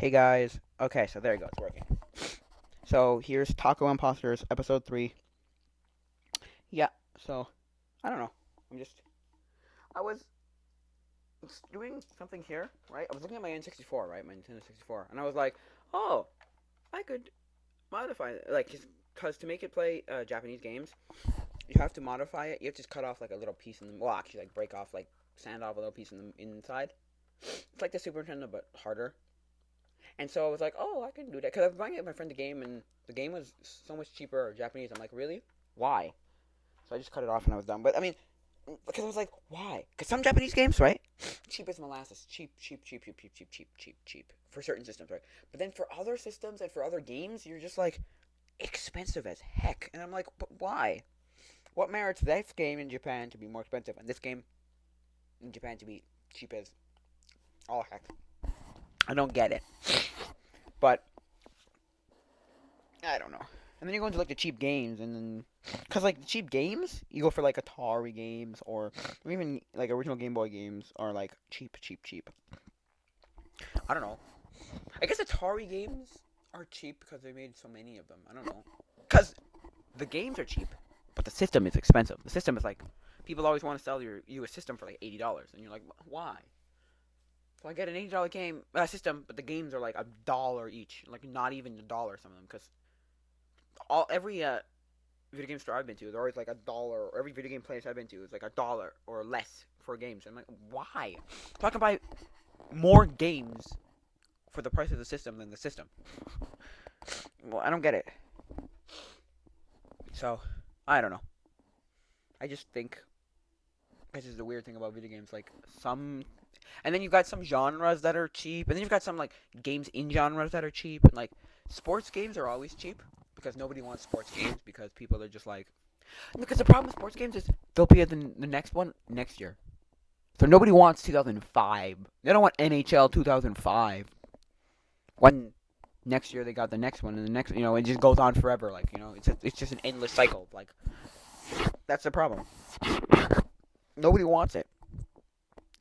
Hey guys. Okay, so there you go. It's working. So here's Taco Imposters, episode 3. Yeah, so I don't know. I was doing something here, right? I was looking at my N64, right? My Nintendo 64. And I was like, oh, I could modify it. Like, because to make it play Japanese games, you have to modify it. You have to just cut off like a little piece in the. Well, actually, like break off, like sand off a little piece in the inside. It's like the Super Nintendo, but harder. And so I was like, oh, I can do that. Because I was buying it with my friend the game, and the game was so much cheaper Japanese. I'm like, really? Why? So I just cut it off and I was done. But I mean, because I was like, why? Because some Japanese games, right? Cheap as molasses. Cheap, cheap, cheap, cheap, cheap, cheap, cheap, cheap, cheap. For certain systems, right? But then for other systems and for other games, you're just like, expensive as heck. And I'm like, but why? What merits this game in Japan to be more expensive and this game in Japan to be cheap as all heck? I don't get it. But I don't know. And then you go into like the cheap games, and then because like the cheap games, you go for like Atari games or even like original Game Boy games are like cheap, cheap, cheap. I don't know. I guess Atari games are cheap because they made so many of them. I don't know. Because the games are cheap, but the system is expensive. The system is like people always want to sell you a system for like $80, and you're like, why? So I get an $80 game system, but the games are like $1 each, like not even $1 some of them, because every video game store I've been to is always like $1, or every video game place I've been to is like $1 or less for games. I'm like, why? So I can buy more games for the price of the system than the system. Well, I don't get it. So I don't know. I just think this is the weird thing about video games. Like some, and then you've got some genres that are cheap, and then you've got some like games in genres that are cheap. And like sports games are always cheap because nobody wants sports games because people are just like. Because the problem with sports games is they'll be at the next one next year. So nobody wants 2005. They don't want NHL 2005. When next year they got the next one, and the next, it just goes on forever. Like, it's just an endless cycle. Like, that's the problem. Nobody wants it.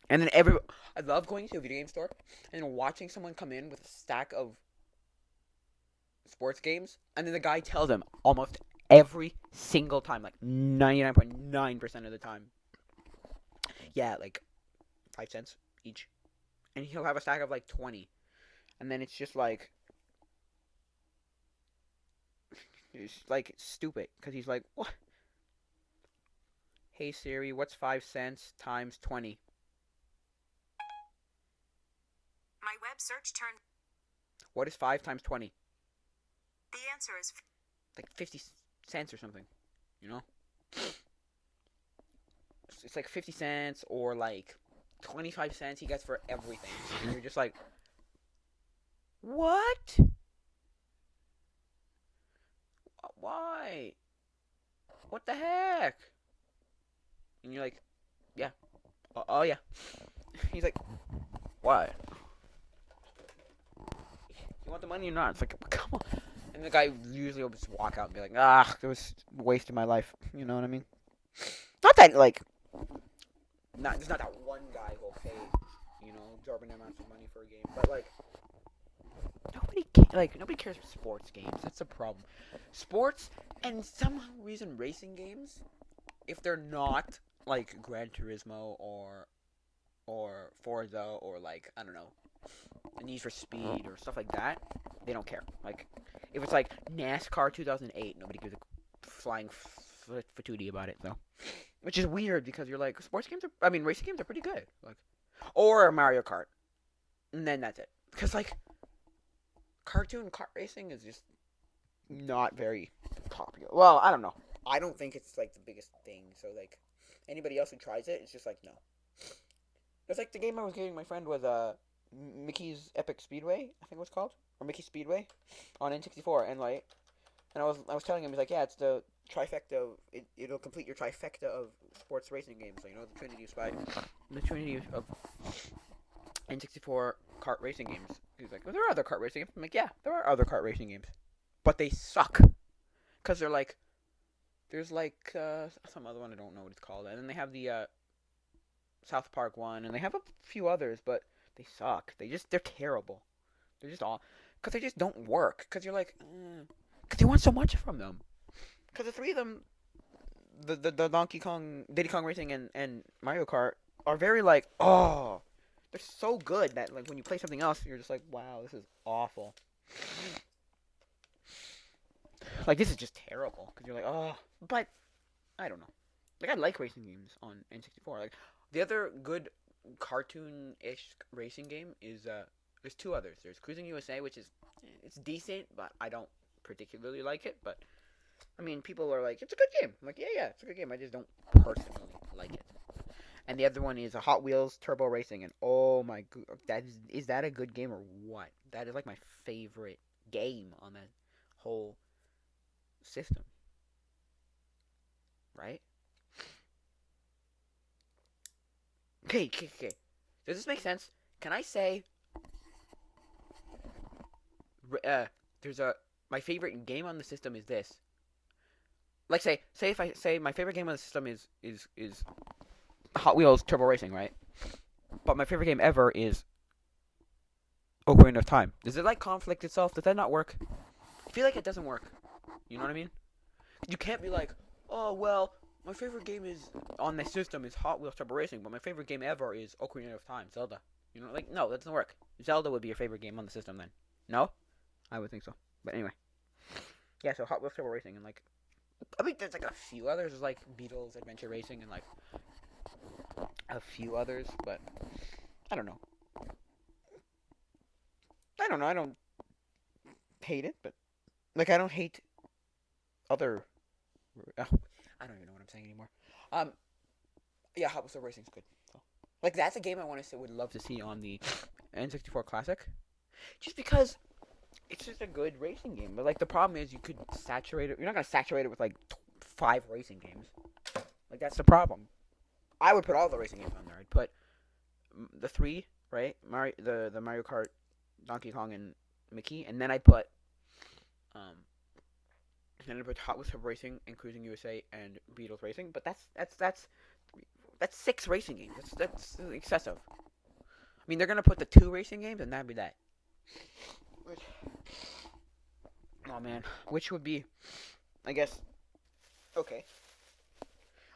And then I love going to a video game store and watching someone come in with a stack of sports games, and then the guy tells them almost every single time, like 99.9% of the time, yeah, like 5 cents each, and he'll have a stack of like 20, and then it's just like it's like stupid because he's like, what? Hey Siri, what's 5 cents times 20? My web search turned. What is 5 times 20? The answer is Like 50 cents or something, you know? It's like 50 cents or like 25 cents he gets for everything. And you're just like, what? Why? What the heck? And you're like, yeah. Oh, yeah. He's like, what? You want the money or not? It's like, come on. And the guy usually will just walk out and be like, it was a waste of my life. You know what I mean? Not that, like, there's not that one guy who'll pay, exorbitant amounts of money for a game. But, like, nobody cares for sports games. That's the problem. Sports, and some reason racing games, if they're not, like, Gran Turismo or Forza or, like, I don't know, Need for Speed or stuff like that, they don't care. Like, if it's like NASCAR 2008, nobody gives a flying fatootie about it, though. Which is weird because you're like, racing games are pretty good. Like, or Mario Kart, and then that's it. Because like, cartoon kart racing is just not very popular. Well, I don't know. I don't think it's like the biggest thing. So like, anybody else who tries it, it's just like no. It's like the game I was giving my friend was Mickey's Epic Speedway, I think it was called, or Mickey Speedway, on N64, and like, and I was telling him, he's like, yeah, it's the trifecta of it'll complete your trifecta of sports racing games. So the Trinity of N64 kart racing games. He's like, well, there are other kart racing games. I'm like, yeah, there are other kart racing games, but they suck because they're like, there's like some other one I don't know what it's called, and then they have the South Park one, and they have a few others, but they suck. They're terrible. They're just all because they just don't work. Because you're like, because you want so much from them. Because the three of them, the Donkey Kong, Diddy Kong Racing, and Mario Kart are very like, oh, they're so good that like when you play something else, you're just like, wow, this is awful. Like this is just terrible. Because you're like, oh, but I don't know. Like I like racing games on N64. Like the other good cartoon-ish racing game is there's two others. There's Cruising USA, which is it's decent, but I don't particularly like it. But I mean, people are like, it's a good game. I'm like, yeah, it's a good game. I just don't personally like it. And the other one is a Hot Wheels Turbo Racing, and oh my god, is that a good game or what? That is like my favorite game on that whole system, right? Okay. Does this make sense? Can I say there's a my favorite game on the system is this? Like say if I say my favorite game on the system is Hot Wheels Turbo Racing, right? But my favorite game ever is Ocarina of Time. Does it like conflict itself? Does that not work? I feel like it doesn't work. You know what I mean? You can't be like, oh well, my favorite game is on the system is Hot Wheels Turbo Racing, but my favorite game ever is Ocarina of Time, Zelda. You know, like no, that doesn't work. Zelda would be your favorite game on the system then. No, I would think so. But anyway, yeah. So Hot Wheels Turbo Racing and like, I think there's like a few others. There's like Beatles Adventure Racing and like a few others, but I don't know. I don't know. I don't hate it, but like I don't hate other. Oh, I don't even know what I'm saying anymore. Um, yeah, Hot Wheels Turbo Racing is good. So, like that's a game I want to would love to see on the N64 Classic, just because it's just a good racing game. But like the problem is you could saturate it. You're not gonna saturate it with like five racing games. Like that's the problem. I would put all the racing games on there. I'd put the three, right? The Mario Kart, Donkey Kong, and Mickey, and then I'd put um, then I'd put Hot Wheels Turbo Racing and Cruising USA and Beatles Racing. But that's six racing games. That's excessive. I mean, they're gonna put the two racing games, and that'd be that. Which, oh man, which would be, I guess, okay.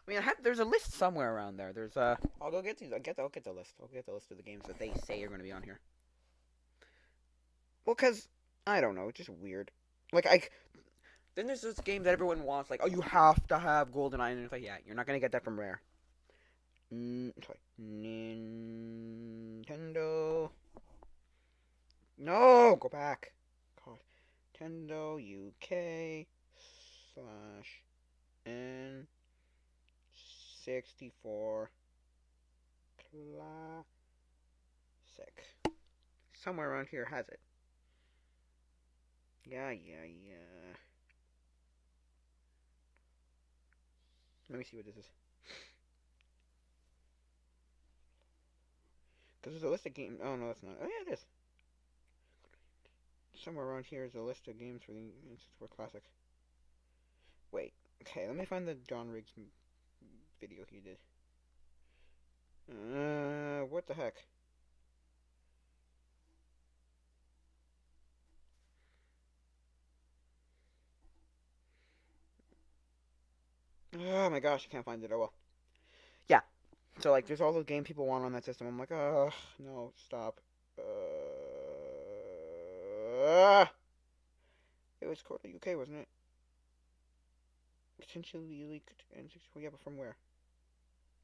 I mean, there's a list somewhere around there. There's I'll go get these. I'll get the list. I'll get the list of the games that they say are going to be on here. Well, cause I don't know, it's just weird. Like then there's this game that everyone wants. Like, oh, you have to have GoldenEye, and it's like, yeah, you're not gonna get that from Rare. Sorry, Nintendo. No, go back. God, Nintendo UK slash N64 Classic. Somewhere around here has it. Yeah. Let me see what this is. Because there's a list of games. Oh, no, that's not. Oh, yeah, it is. Somewhere around here is a list of games for the N64 Classic. Wait. Okay, let me find the John Riggs video he did. What the heck? Oh my gosh, I can't find it. Oh well. Yeah. So like, there's all those games people want on that system. I'm like, oh no, stop. It was called the UK, wasn't it? Potentially leaked N64. Yeah, but from where?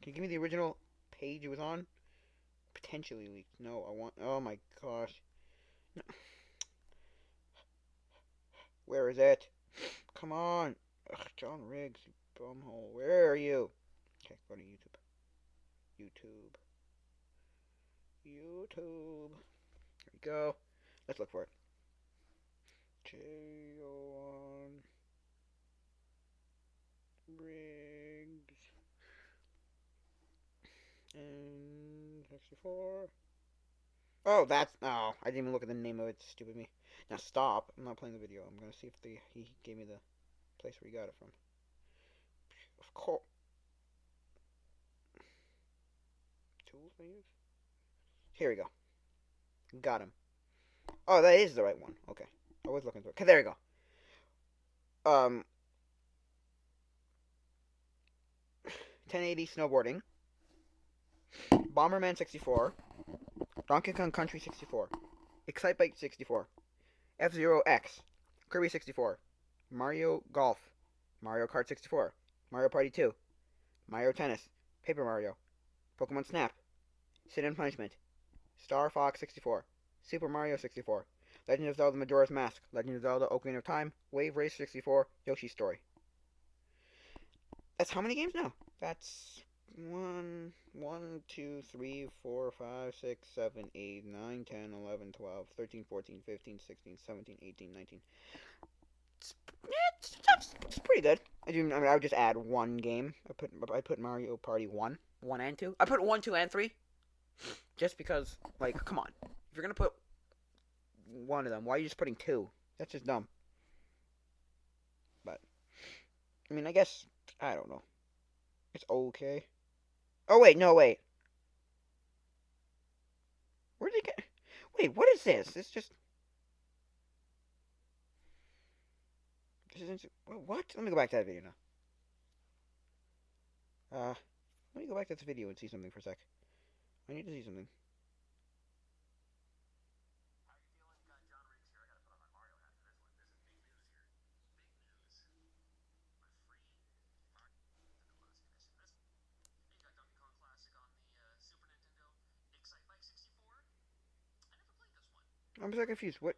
Can you give me the original page it was on? Potentially leaked. No, I want. Oh my gosh. No. Where is it? Come on. Ugh, John Riggs, you bumhole. Where are you? Okay, go to YouTube. YouTube. Here we go. Let's look for it. J-O-N Riggs and 64. Oh, that's. Oh, I didn't even look at the name of it. Stupid me. Now stop. I'm not playing the video. I'm gonna see if he gave me the place where he got it from. Of course. Tools I use. Here we go. Got him. Oh, that is the right one. Okay. I was looking for it. Okay, there you go. 1080 snowboarding. Bomberman 64. Donkey Kong Country 64. Excitebike 64. F-Zero X. Kirby 64. Mario Golf. Mario Kart 64. Mario Party 2. Mario Tennis. Paper Mario. Pokemon Snap. Sin and Punishment. Star Fox 64. Super Mario 64. Legend of Zelda Majora's Mask. Legend of Zelda Ocarina of Time. Wave Race 64. Yoshi's Story. That's how many games now? That's 1, 2, 3, 4, 5, 6, 7, 8, 9, 10, 11, 12, 13, 14, 15, 16, 17, 18, 19. It's pretty good. I would just add one game. I put Mario Party 1 and 2. I put 1, 2, and 3 just because, like, come on. If you're gonna put one of them, why are you just putting two? That's just dumb. But I mean, I guess I don't know. It's okay. Oh wait, no wait. Where did it get? Wait, what is this? This just. This isn't. What? Let me go back to that video now. Let me go back to this video and see something for a sec. I need to see something. I'm so confused. What?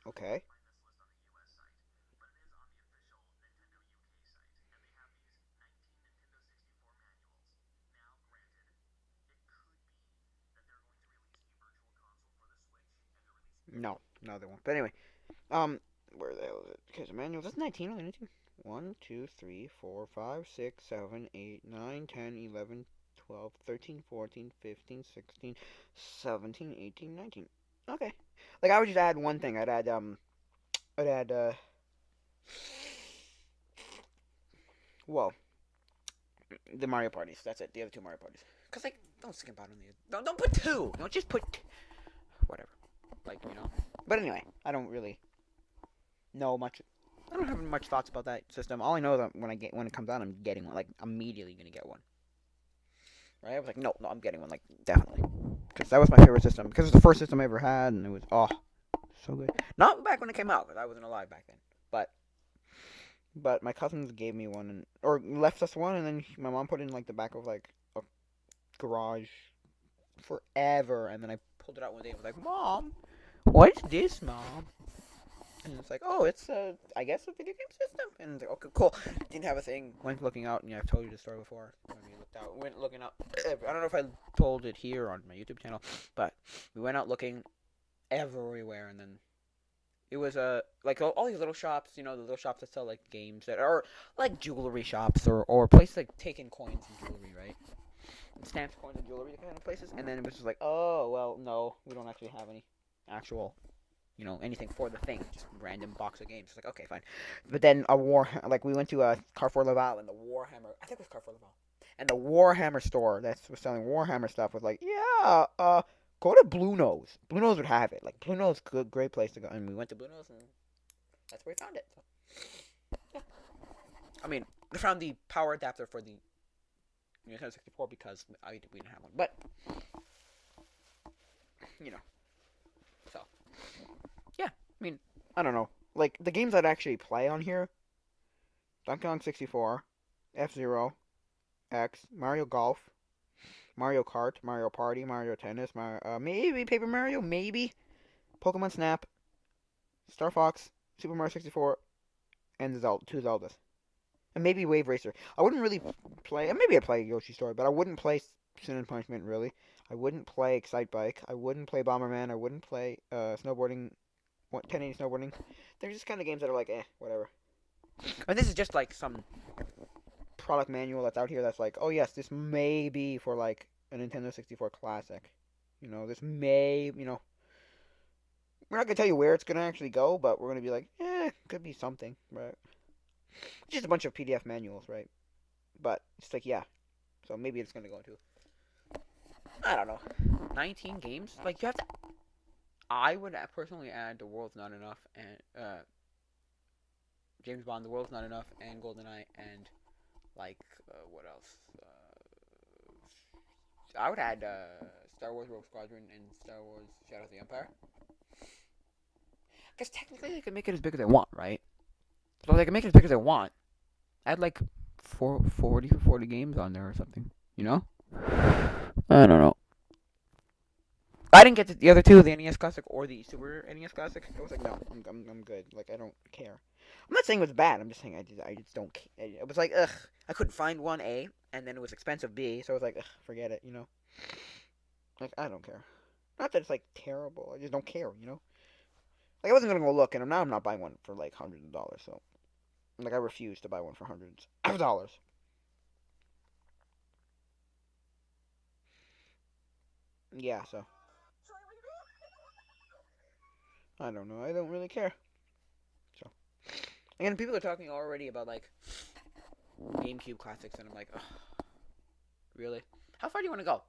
Okay. No, no, they won't. But anyway, where the hell is it? Okay, so manual. That's 19. Only 19. 1, 2, 3, 4, 5, 6, 7, 8, 9, 10, 11, 12, 13, 14, 15, 16, 17, 18, 19. Okay. Like I would just add one thing. I'd add well, the Mario parties. That's it. The other two Mario parties. Cause like, don't skimp out on the. Don't put two. Don't just put whatever. Like But anyway, I don't really know much. I don't have much thoughts about that system. All I know is that when it comes out, I'm getting one. Like immediately gonna get one. Right? I was like, no, I'm getting one. Like definitely, because that was my favorite system. Because it was the first system I ever had, and it was so good. Not back when it came out, because I wasn't alive back then. But my cousins gave me one, or left us one, and then my mom put it in like the back of like a garage forever, and then I pulled it out one day and was like, Mom, what's this, Mom? And it's like, oh, it's I guess a video game system. And it's like, okay, cool. Didn't have a thing. Went looking out, and I've told you the story before. When we looked out, went looking out. I don't know if I told it here on my YouTube channel, but we went out looking everywhere, and then it was like all these little shops, the little shops that sell like games that are like jewelry shops or places like taking coins and jewelry, right? And stamps, coins, and jewelry kind of places. And then it was just like, oh well, no, we don't actually have any actual anything for the thing, just random box of games. It's like, okay, fine. But then like we went to a Carrefour Laval and the Warhammer, I think it was Carrefour Laval, and the Warhammer store that was selling Warhammer stuff was like, yeah, go to Blue Nose. Blue Nose would have it. Like Blue Nose, good, great place to go. And we went to Blue Nose, and that's where we found it. So, yeah. I mean, we found the power adapter for the Nintendo 64 because we didn't have one, but you know, so. Yeah, I mean, I don't know. Like, the games I'd actually play on here Donkey Kong 64, F-Zero, X, Mario Golf, Mario Kart, Mario Party, Mario Tennis, maybe Paper Mario, maybe Pokemon Snap, Star Fox, Super Mario 64, and two Zeldas. And maybe Wave Racer. I wouldn't really play, maybe I'd play Yoshi's Story, but I wouldn't play Sin and Punishment, really. I wouldn't play Excite Bike. I wouldn't play Bomberman. I wouldn't play snowboarding 1080 snowboarding. They're just kind of games that are like, whatever. And this is just like some product manual that's out here that's like, oh yes, this may be for like a Nintendo 64 Classic. This may, we're not gonna tell you where it's gonna actually go, but we're gonna be like, could be something, right? Just a bunch of PDF manuals, right? But it's like, yeah. So maybe it's gonna go into, I don't know, 19 games. Like you have to. I would personally add The World's Not Enough and James Bond, The World's Not Enough, and GoldenEye, and like what else? I would add Star Wars Rogue Squadron and Star Wars Shadows of the Empire. Because technically they can make it as big as they want, right? So they can make it as big as they want. Add like 40 or 40 games on there or something. You know? I don't know. I didn't get the other two, the NES Classic or the Super NES Classic. I was like, no, I'm good. Like, I don't care. I'm not saying it was bad. I'm just saying I just don't care. It was like, ugh. I couldn't find one A, and then it was expensive B, so I was like, ugh, forget it, you know? Like, I don't care. Not that it's, like, terrible. I just don't care, you know? Like, I wasn't gonna go look, and now I'm not buying one for, like, hundreds of dollars, so. Like, I refuse to buy one for hundreds of dollars. Yeah, so. I don't know. I don't really care. So. And people are talking already about, like, GameCube classics, and I'm like, ugh, really? How far do you want to go?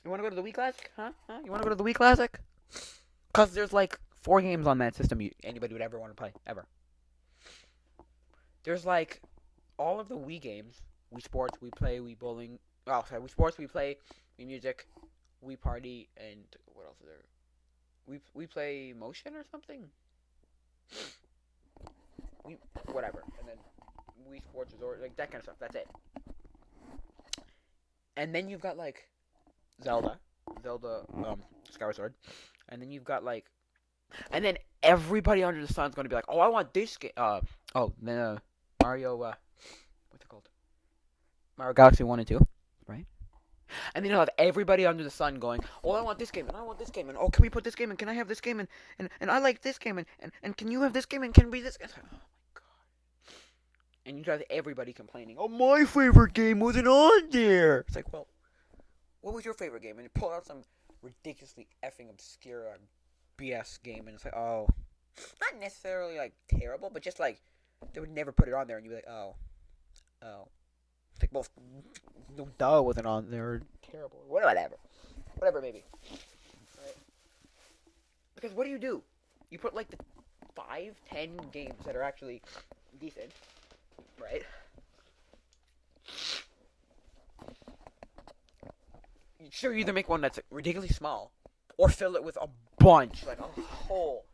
You want to go to the Wii Classic? Huh? You want to go to the Wii Classic? Because there's, like, 4 games on that system anybody would ever want to play. Ever. There's, like, all of the Wii games. Wii Sports, Wii Play, Wii Bowling. Oh, sorry. Wii Sports, Wii Play, Wii Music, Wii Party, and what else is there? We Play Motion or something? Whatever. And then Wii Sports Resort, like, that kind of stuff. That's it. And then you've got, like, Zelda, Skyward Sword, and then you've got like, and then everybody under the sun's gonna be like, oh, I want this game. Mario, what's it called? Mario Galaxy 1 and 2, right? And then you'll have everybody under the sun going, oh, I want this game, and I want this game, and oh, can we put this game, and can I have this game, and I like this game, and can you have this game, and can we this game? Oh my god! And you have everybody complaining, oh, my favorite game wasn't on there. It's like, well. What was your favorite game? And you pull out some ridiculously effing obscure BS game, and it's like, oh, not necessarily like terrible, but just like they would never put it on there, and you'd be like, oh. It's like, well, no, duh, it wasn't on there. Terrible, whatever, maybe. Right? Because what do? You put like the 5-10 games that are actually decent, right? Sure, you either make one that's ridiculously small, or fill it with a bunch, like a whole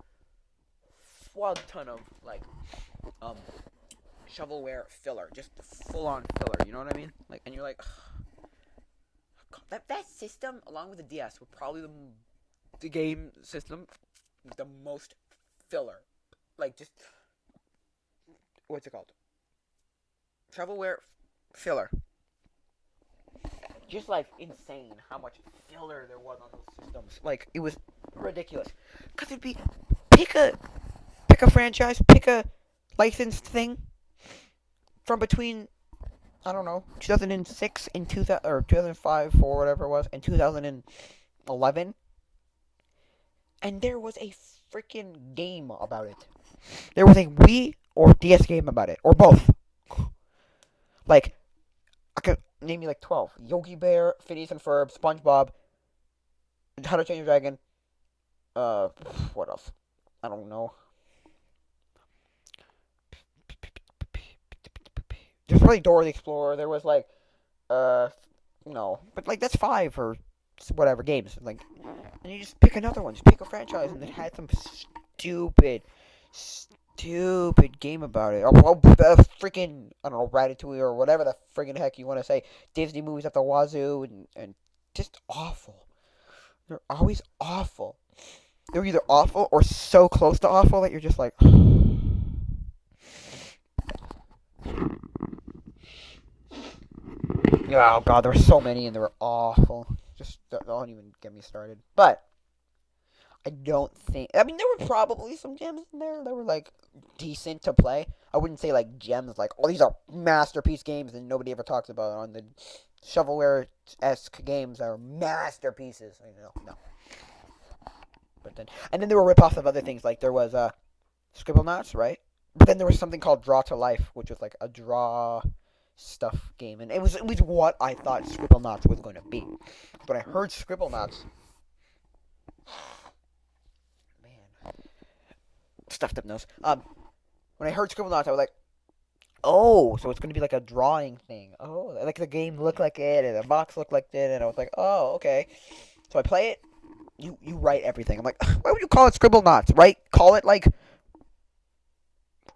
flood ton of like shovelware filler, just full on filler. You know what I mean? Like, and you're like, that system, along with the DS, were probably the game system with the most filler. Like, just what's it called? Shovelware filler. Just like insane how much filler there was on those systems. Like, it was ridiculous. Cause it'd be pick a franchise, pick a licensed thing from between, I don't know, 2006 and 2000 or 2005 or whatever it was, and 2011, and there was a freaking game about it. There was a Wii or DS game about it, or both. Like, I could name you like 12. Yogi Bear, Phineas and Ferb, SpongeBob, How to Train Your Dragon. What else? I don't know. There's really Dora the Explorer. There was like, no, but like that's 5 or whatever games. Like, and you just pick another one. Just pick a franchise, and it had some stupid game about it. Or freaking, I don't know, Ratatouille or whatever the friggin' heck you want to say. Disney movies at the wazoo, and just awful. They're always awful. They're either awful or so close to awful that you're just like, oh god, there were so many and they were awful. Just don't even get me started. But I don't think. I mean, there were probably some gems in there that were like decent to play. I wouldn't say like gems like, oh, these are masterpiece games and nobody ever talks about on the shovelware-esque games that are masterpieces. No. But then there were ripoffs of other things. Like there was Scribblenauts, right? But then there was something called Draw to Life, which was like a draw stuff game, and it was what I thought Scribblenauts was going to be. But I heard Scribblenauts, man, stuffed up nose. When I heard Scribblenauts, I was like, oh, so it's going to be like a drawing thing. Oh, like the game looked like it, and the box looked like it, and I was like, oh, okay. So I play it. You write everything. I'm like, why would you call it Scribblenauts? Right? Call it like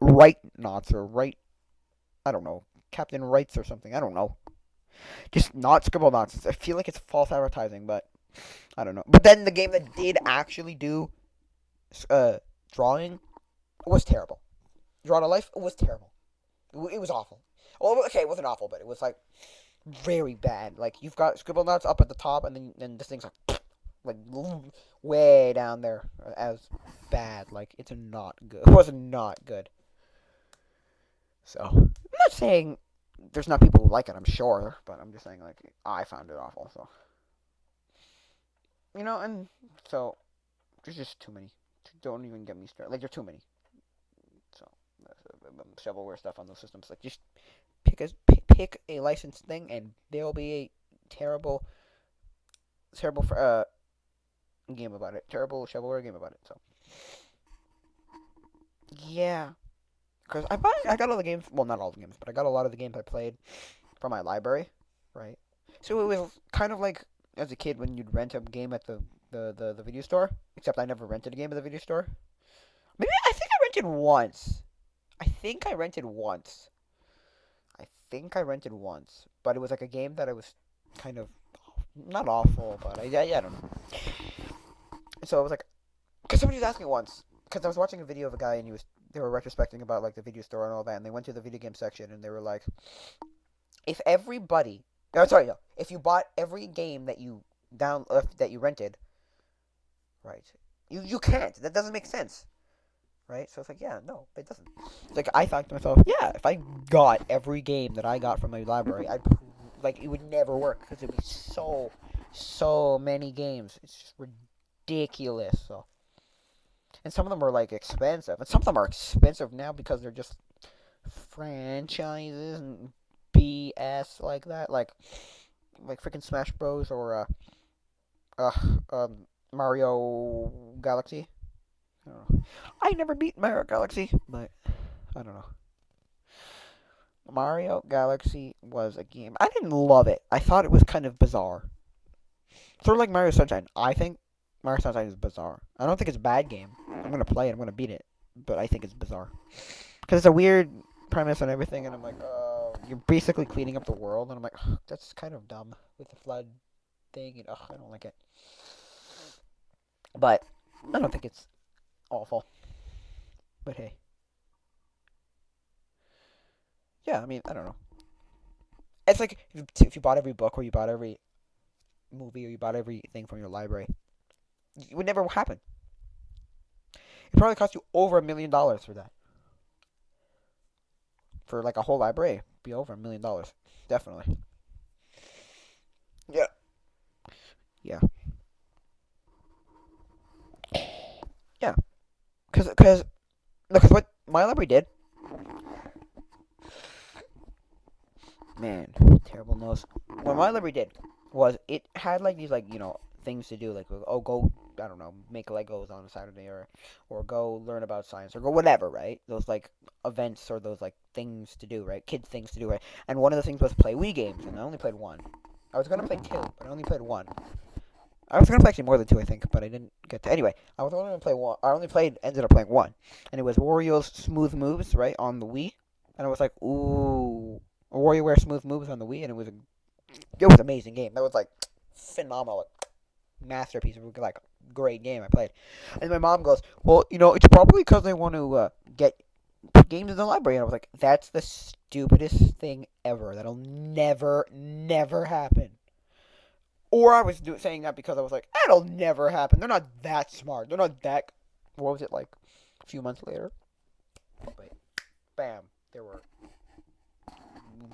Write Knots or Write. I don't know. Captain Wrights or something. I don't know. Just not Scribblenauts. I feel like it's false advertising, but I don't know. But then the game that did actually do drawing was terrible. Draw to Life was terrible. It was awful. Well, okay, it wasn't awful, but it was like very bad. Like you've got Scribblenauts up at the top, and then this thing's like way down there as bad. Like it's not good. It was not good. So I'm not saying there's not people who like it. I'm sure, but I'm just saying like I found it awful. So and so there's just too many. Don't even get me started. Like there's too many. So shovelware stuff on those systems. Like just pick a licensed thing, and there'll be a terrible game about it. Terrible shovelware game about it. So yeah, because I got all the games. Well, not all the games, but I got a lot of the games I played from my library, right? So it was kind of like as a kid when you'd rent a game at the video store. Except I never rented a game at the video store. Maybe I think I rented once. I think I rented once. But it was like a game that I was kind of not awful, but I don't know. So I was like, because somebody was asking once, because I was watching a video of a guy and they were retrospecting about like the video store and all that, and they went to the video game section and they were like, if you bought every game that you that you rented, right? You can't. That doesn't make sense. Right? So it's like, yeah, no, it doesn't. It's like I thought to myself, yeah, if I got every game that I got from my library, it would never work because it'd be so many games. It's just ridiculous. So, and some of them are like expensive, and some of them are expensive now because they're just franchises and BS like that, like freaking Smash Bros or Mario Galaxy. I don't know. I never beat Mario Galaxy, but I don't know. Mario Galaxy was a game. I didn't love it. I thought it was kind of bizarre. Sort of like Mario Sunshine. I think Mario Sunshine is bizarre. I don't think it's a bad game. I'm going to play it. I'm going to beat it. But I think it's bizarre. Because it's a weird premise and everything, and I'm like, you're basically cleaning up the world, and I'm like, that's kind of dumb with the flood thing, and I don't like it. But I don't think it's awful. But hey. Yeah, I mean, I don't know. It's like if you bought every book or you bought every movie or you bought everything from your library, it would never happen. It probably cost you over $1 million for that. For like a whole library, it'd be over $1 million. Definitely. Yeah. Yeah. Yeah. Because what my library did, man, terrible nose. What my library did was it had like these things to do, like go, I don't know, make Legos on a Saturday or go learn about science or go whatever, right? Those like events or those like things to do, right? Kid things to do, right? And one of the things was play Wii games, and I only played one. I was gonna play two, but I only played one. I was gonna play actually more than two, I think, but I didn't get to. Anyway, I was only gonna play one. Ended up playing one, and it was Wario's Smooth Moves, right, on the Wii, and I was like, ooh, WarioWare Smooth Moves on the Wii, and it was an amazing game. That was like phenomenal, masterpiece of like great game I played. And my mom goes, well, it's probably because they want to get games in the library, and I was like, that's the stupidest thing ever. That'll never happen. Or I was saying that because I was like, that'll never happen. They're not that smart. They're not that. What was it like? A few months later, bam, there were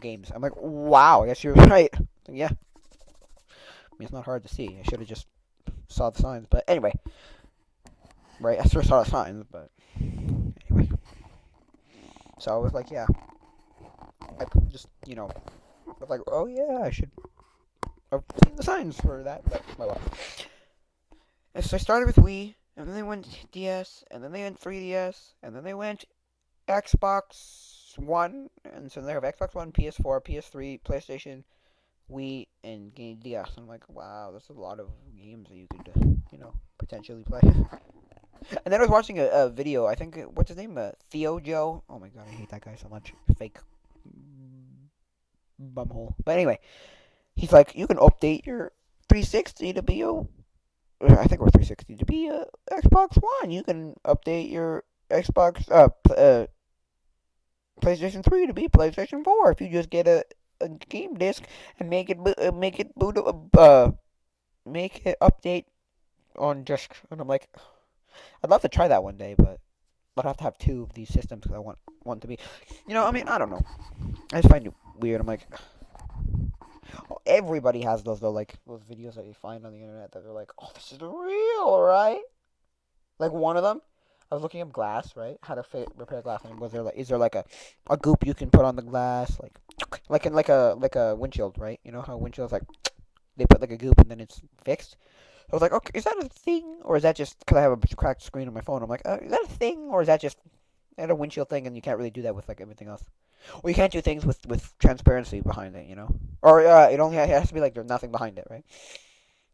games. I'm like, wow. I guess you're right. Yeah. I mean, it's not hard to see. I should have just saw the signs. But anyway, right? I sort of saw the signs, but anyway. So I was like, yeah, I just was like, oh yeah, I should have seen the signs for that. But well. And so I started with Wii, and then they went DS, and then they went 3DS, and then they went Xbox One, and so they have Xbox One, PS4, PS3, PlayStation, Wii, and Game DS. I'm like, wow, there's a lot of games that you could, potentially play. And then I was watching a video. I think what's his name? Theo Joe. Oh my god, I hate that guy so much. Fake bumhole. But anyway, he's like, you can update your 360 to be a. I think we're 360 to be a Xbox One. You can update your Xbox PlayStation 3 to be PlayStation 4 if you just get a game disc and make it boot make it update on disc. And I'm like, I'd love to try that one day, but I'd have to have two of these systems because I want one to be, I mean, I don't know. I just find it weird. I'm like, everybody has those though, like those videos that you find on the internet that are like, oh, this is real, right? Like one of them, I was looking up glass, right? How to repair glass, and was there like, is there like a goop you can put on the glass, like in like a windshield, right? You know how windshields like they put like a goop and then it's fixed. I was like, okay, is that a thing, or is that just because I have a cracked screen on my phone? I'm like, is that a thing, or is that just a windshield thing, and you can't really do that with like everything else? Or you can't do things with transparency behind it, Or it has to be like there's nothing behind it, right?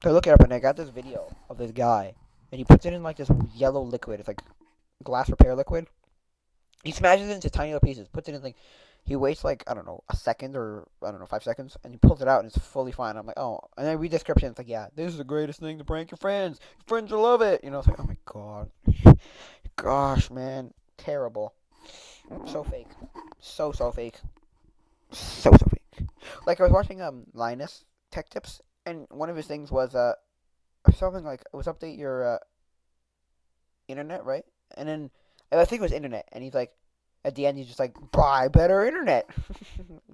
So I look it up, and I got this video of this guy, and he puts it in like this yellow liquid. It's like glass repair liquid. He smashes it into tiny little pieces, puts it in like he waits like I don't know a second or I don't know 5 seconds, and he pulls it out and it's fully fine. I'm like, oh, and then I read the description. It's like, yeah, this is the greatest thing to prank your friends. Your friends will love it. It's like, oh my god, gosh, man, terrible, so fake, so fake, so fake. Like I was watching Linus Tech Tips, and one of his things was something like it was update your internet, right? And then I think it was internet, and he's like, at the end, he's just like, buy better internet,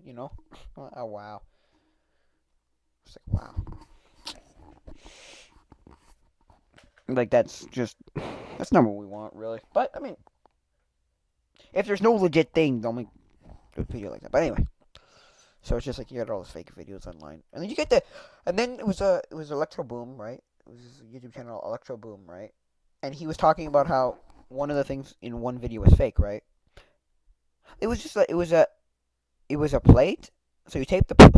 you know? Oh wow, it's like wow, like that's not what we want, really. But I mean, if there's no legit thing, don't make a video like that. But anyway, so it's just like you got all those fake videos online, and then you get and then it was Electro Boom, right? It was a YouTube channel Electro Boom, right? And he was talking about how one of the things in one video was fake, right? It was just like it was a plate. So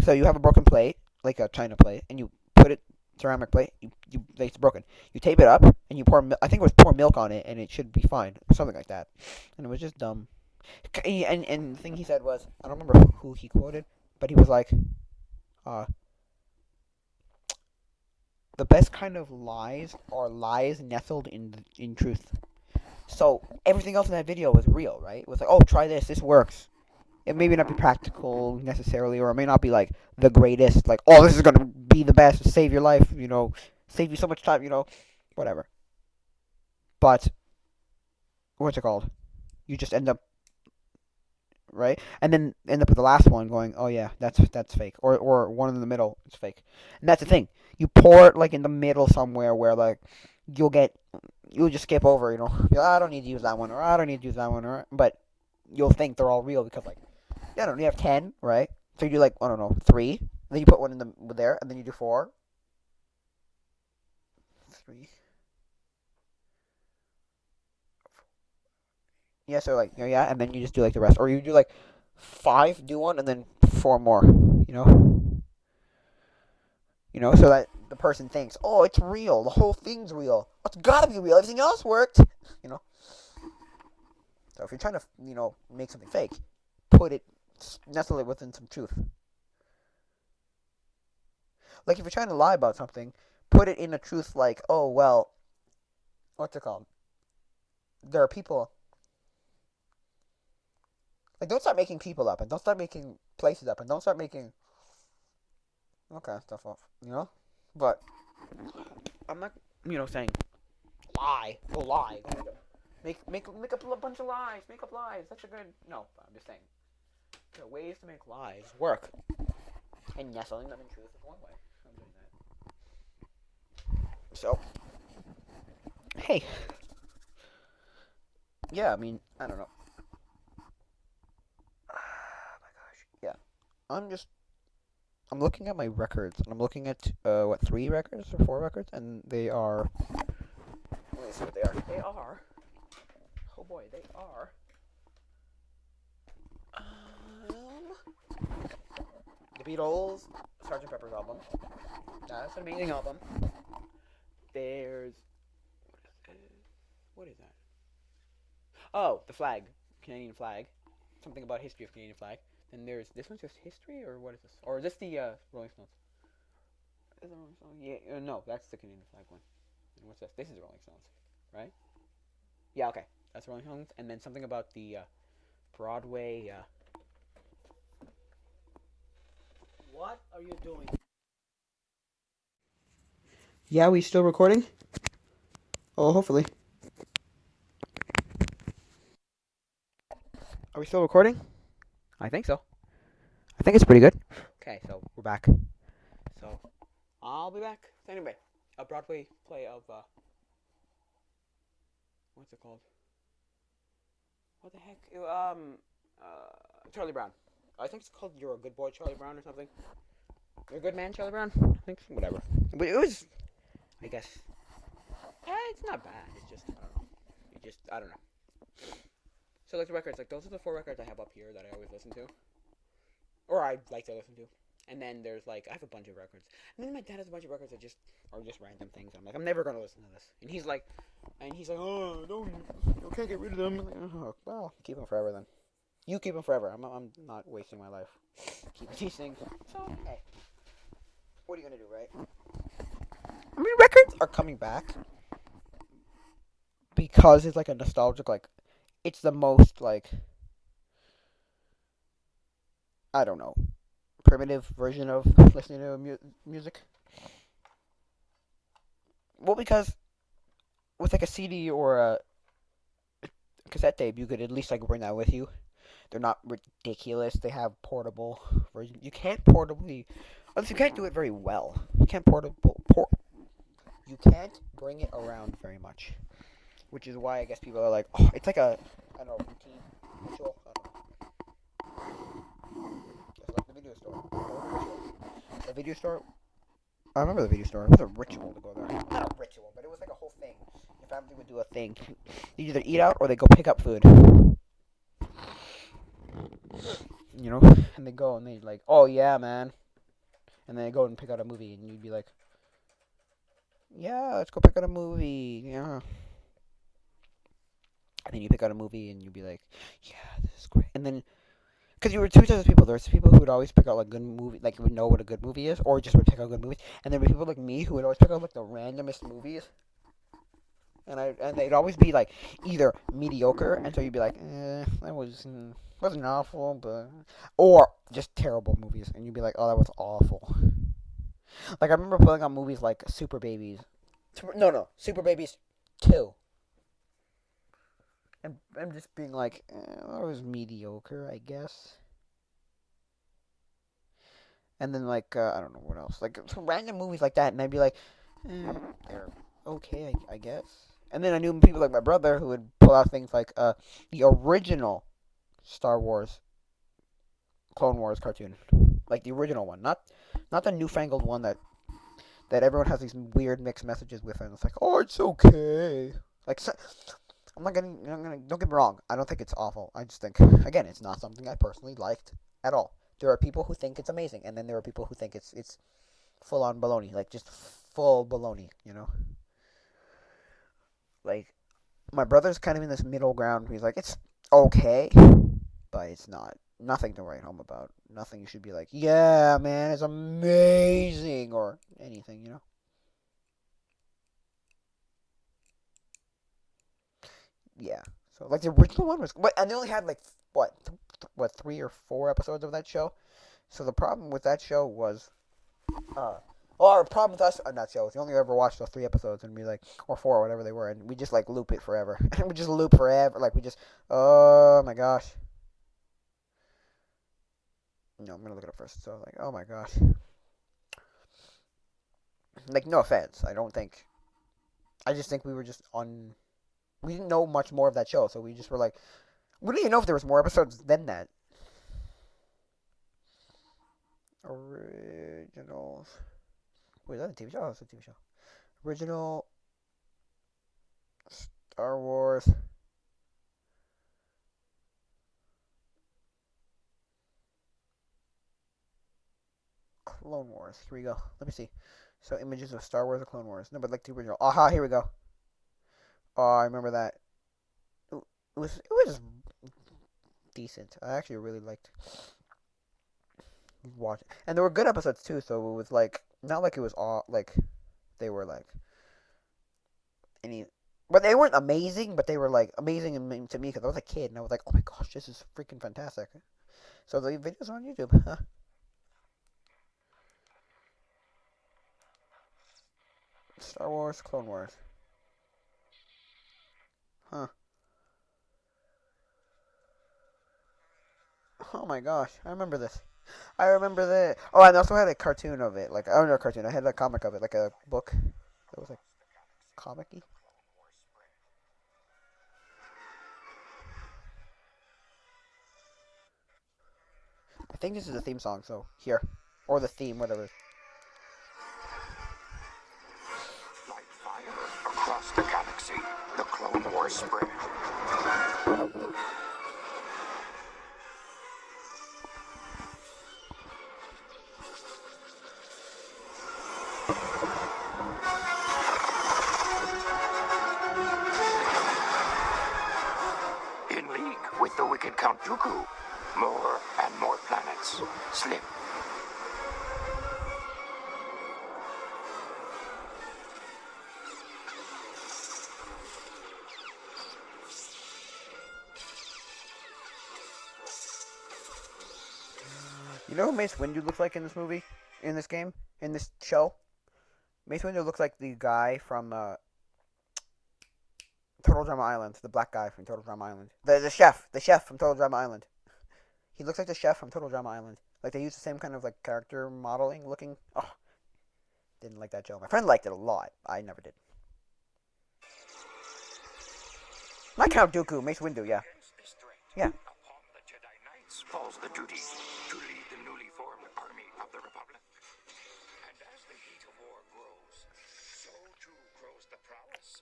so you have a broken plate, like a china plate, and you put it ceramic plate. You like it's broken. You tape it up and you pour. I think it was pour milk on it, and it should be fine, or something like that. And it was just dumb. And the thing he said was, I don't remember who he quoted, but he was like, uh, the best kind of lies are lies nestled in truth. So everything else in that video was real, right? It was like, oh, try this. This works. It may not be practical necessarily, or it may not be like the greatest, like, oh, this is gonna be the best, save your life, save you so much time, whatever. But what's it called? You just end up right, and then end up with the last one going, oh yeah, that's fake, or one in the middle, it's fake, and that's the thing. You pour it like in the middle somewhere where like you'll just skip over, I don't need to use that one, or I don't need to use that one, but you'll think they're all real because like. Yeah, I don't know, you have 10, right? So you do like, I don't know, 3. Then you put one in there, and then you do 4. 3. Yeah, so like, yeah, and then you just do like the rest. Or you do like 5, do one, and then 4 more, you know? So that the person thinks, oh, it's real. The whole thing's real. It's gotta be real. Everything else worked, you know? So if you're trying to, make something fake, put it, nestle it within some truth. Like if you're trying to lie about something, put it in a truth like, oh well, what's it called? There are people. Like don't start making people up, and don't start making places up, and don't start making all kind of stuff up. But I'm not, saying lie, go lie. Make up a bunch of lies, make up lies. That's a good. No, I'm just saying. There are ways to make lies work, and nestling them in truth is one way. I'm doing that. So, hey, yeah, I mean, I don't know. I'm just I'm looking at my records, and I'm looking at what 3 records or 4 records, and they are. Let me see what they are. They are. Oh boy, they are. The Beatles, Sgt. Pepper's album. That's an amazing album. There's what is that? Oh, the flag, Canadian flag. Something about history of Canadian flag. Then there's this one's just history, or what is this? Or is this the Rolling Stones? Is it Rolling Stones? Yeah, no, that's the Canadian flag one. And what's this? This is Rolling Stones, right? Yeah, okay, that's Rolling Stones. And then something about the Broadway. What are you doing? Yeah, we still recording? Oh, hopefully. Are we still recording? I think so. I think it's pretty good. Okay, so we're back. So I'll be back. So anyway, a Broadway play of what's it called? What the heck? Charlie Brown. I think it's called "You're a Good Boy, Charlie Brown" or something. You're a good man, Charlie Brown. I think whatever. But it was, I guess. It's not bad. It's just I don't know. I don't know. So like the records, like those are the 4 records I have up here that I always listen to, or I like to listen to. And then there's like I have a bunch of records, and then my dad has a bunch of records that just are just random things. I'm like, I'm never gonna listen to this, and he's like, oh, don't, you can't get rid of them. I'm like, oh, well, keep them forever then. You keep them forever. I'm not wasting my life keeping these things. So hey, what are you gonna do, right? I mean, records are coming back because it's like a nostalgic, like it's the most like I don't know primitive version of listening to music. Well, because with like a CD or a cassette tape, you could at least like bring that with you. They're not ridiculous. They have portable versions. You can't portably, unless you can't do it very well. You can't You can't bring it around very much, which is why I guess people are like, oh, it's like a I don't know routine ritual. I don't know. Just like the video store. The video store. I remember the video store. It was a ritual to go there. Not a ritual, but it was like a whole thing. Your family would do a thing. They either eat out or they go pick up food. You know? And they go and they like, oh yeah, man. And then they go and pick out a movie, and you'd be like, yeah, let's go pick out a movie. Yeah. And then you pick out a movie, and you'd be like, yeah, this is great. And then, because you were 2 types of people. There's people who would always pick out like good movie, like would know what a good movie is, or just would pick out good movies. And there were people like me who would always pick out like the randomest movies. And they'd always be like either mediocre, and so you'd be like, that wasn't awful, but or just terrible movies, and you'd be like, oh, that was awful. Like I remember putting on movies like Super Babies, Super Babies 2, and I'm just being like, that was mediocre, I guess. And then like I don't know what else, like some random movies like that, and I'd be like, they're okay, I guess. And then I knew people like my brother who would pull out things like the original Star Wars Clone Wars cartoon, like the original one, not the newfangled one that everyone has these weird mixed messages with, and it's like, oh, it's okay. Like so, don't get me wrong. I don't think it's awful. I just think again, it's not something I personally liked at all. There are people who think it's amazing, and then there are people who think it's full on baloney, like just full baloney, you know. Like my brother's kind of in this middle ground. He's like, it's okay, but it's not. Nothing to write home about. Nothing you should be like, yeah, man, it's amazing, or anything, you know. Yeah. So like the original one was, and they only had like what 3 or 4 episodes of that show. So the problem with that show was, well, our problem with us on that show is we only ever watched those 3 episodes, and we like, or 4, or whatever they were, and we just like loop it forever, and we just loop forever, like we just, oh my gosh. No, I'm gonna look it up first. So like, oh my gosh. Like no offense, I don't think. I just think we were just on. We didn't know much more of that show, so we just were like, we didn't even know if there was more episodes than that. Originals. Wait, is that a TV show? Oh, it's a TV show. Original Star Wars Clone Wars. Here we go. Let me see. So images of Star Wars or Clone Wars. No, but like the original. Aha, here we go. Oh, I remember that. It was decent. I actually really liked watching, and there were good episodes too. So it was like not like it was all like they were like any, but they weren't amazing. But they were like amazing to me because I was a kid and I was like, oh my gosh, this is freaking fantastic. So the videos are on YouTube. Huh? Star Wars, Clone Wars. Huh. Oh my gosh, I remember this. I remember the. Oh, I also had a cartoon of it. Like, oh, no, a cartoon. I had a comic of it, like a book that was like comic-y. I think this is the theme song. So here, or the theme, whatever. Like fire across the galaxy, the Clone Wars spread. In league with the wicked Count Dooku, more and more planets slip. You know who Mace Windu looks like in this movie, in this game, in this show? Mace Windu looks like the guy from Total Drama Island, the black guy from Total Drama Island, the chef from Total Drama Island. He looks like the chef from Total Drama Island. Like they use the same kind of like character modeling looking. Oh, didn't like that show. My friend liked it a lot. I never did. Not Count Dooku, Mace Windu, yeah. Yeah. Upon the Jedi Knights falls the duty to lead the newly formed army of the Republic. And as the heat of war grows, so too grows the prowess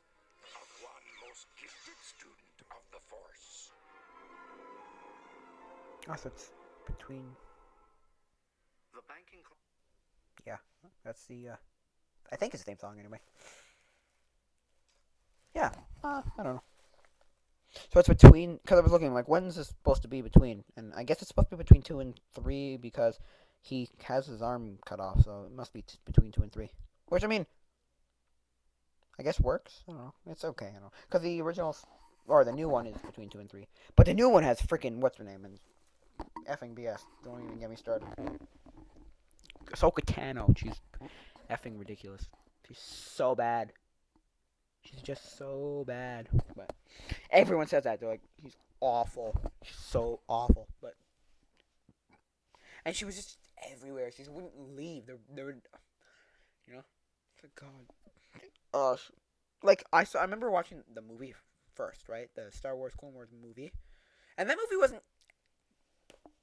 of one most gifted student of the Force. Oh, so it's between. The banking. Yeah, that's the. I think it's the same song anyway. Yeah, I don't know. So it's between, because I was looking like when's this supposed to be between, and I guess it's supposed to be between 2 and 3 because he has his arm cut off, so it must be between 2 and 3. Which I mean, I guess works. I don't know. It's okay. I don't know because the original or the new one is between 2 and 3, but the new one has freaking what's her name and effing BS. Don't even get me started. Ahsoka Tano, she's effing ridiculous. She's so bad. She's just so bad. But everyone says that. They're like, she's awful. She's so awful. But and she was just everywhere. She just wouldn't leave. There were, you know, God. Like I remember watching the movie first, right? The Star Wars Clone Wars movie, and that movie wasn't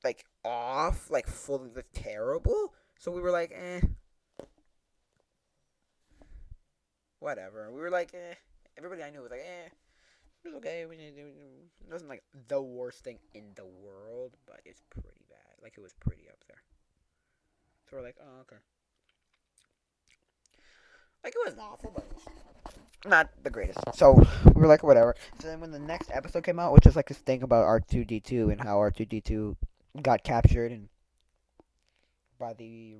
like off, like fully like, terrible. So we were like, whatever. We were like, everybody I knew was like, it was okay. It wasn't like the worst thing in the world, but it's pretty bad. Like it was pretty up there. So we're like, oh okay. Like it wasn't awful, but not the greatest. So we were like, whatever. So then when the next episode came out, which is like this thing about R2D2 and how R2D2 got captured and by the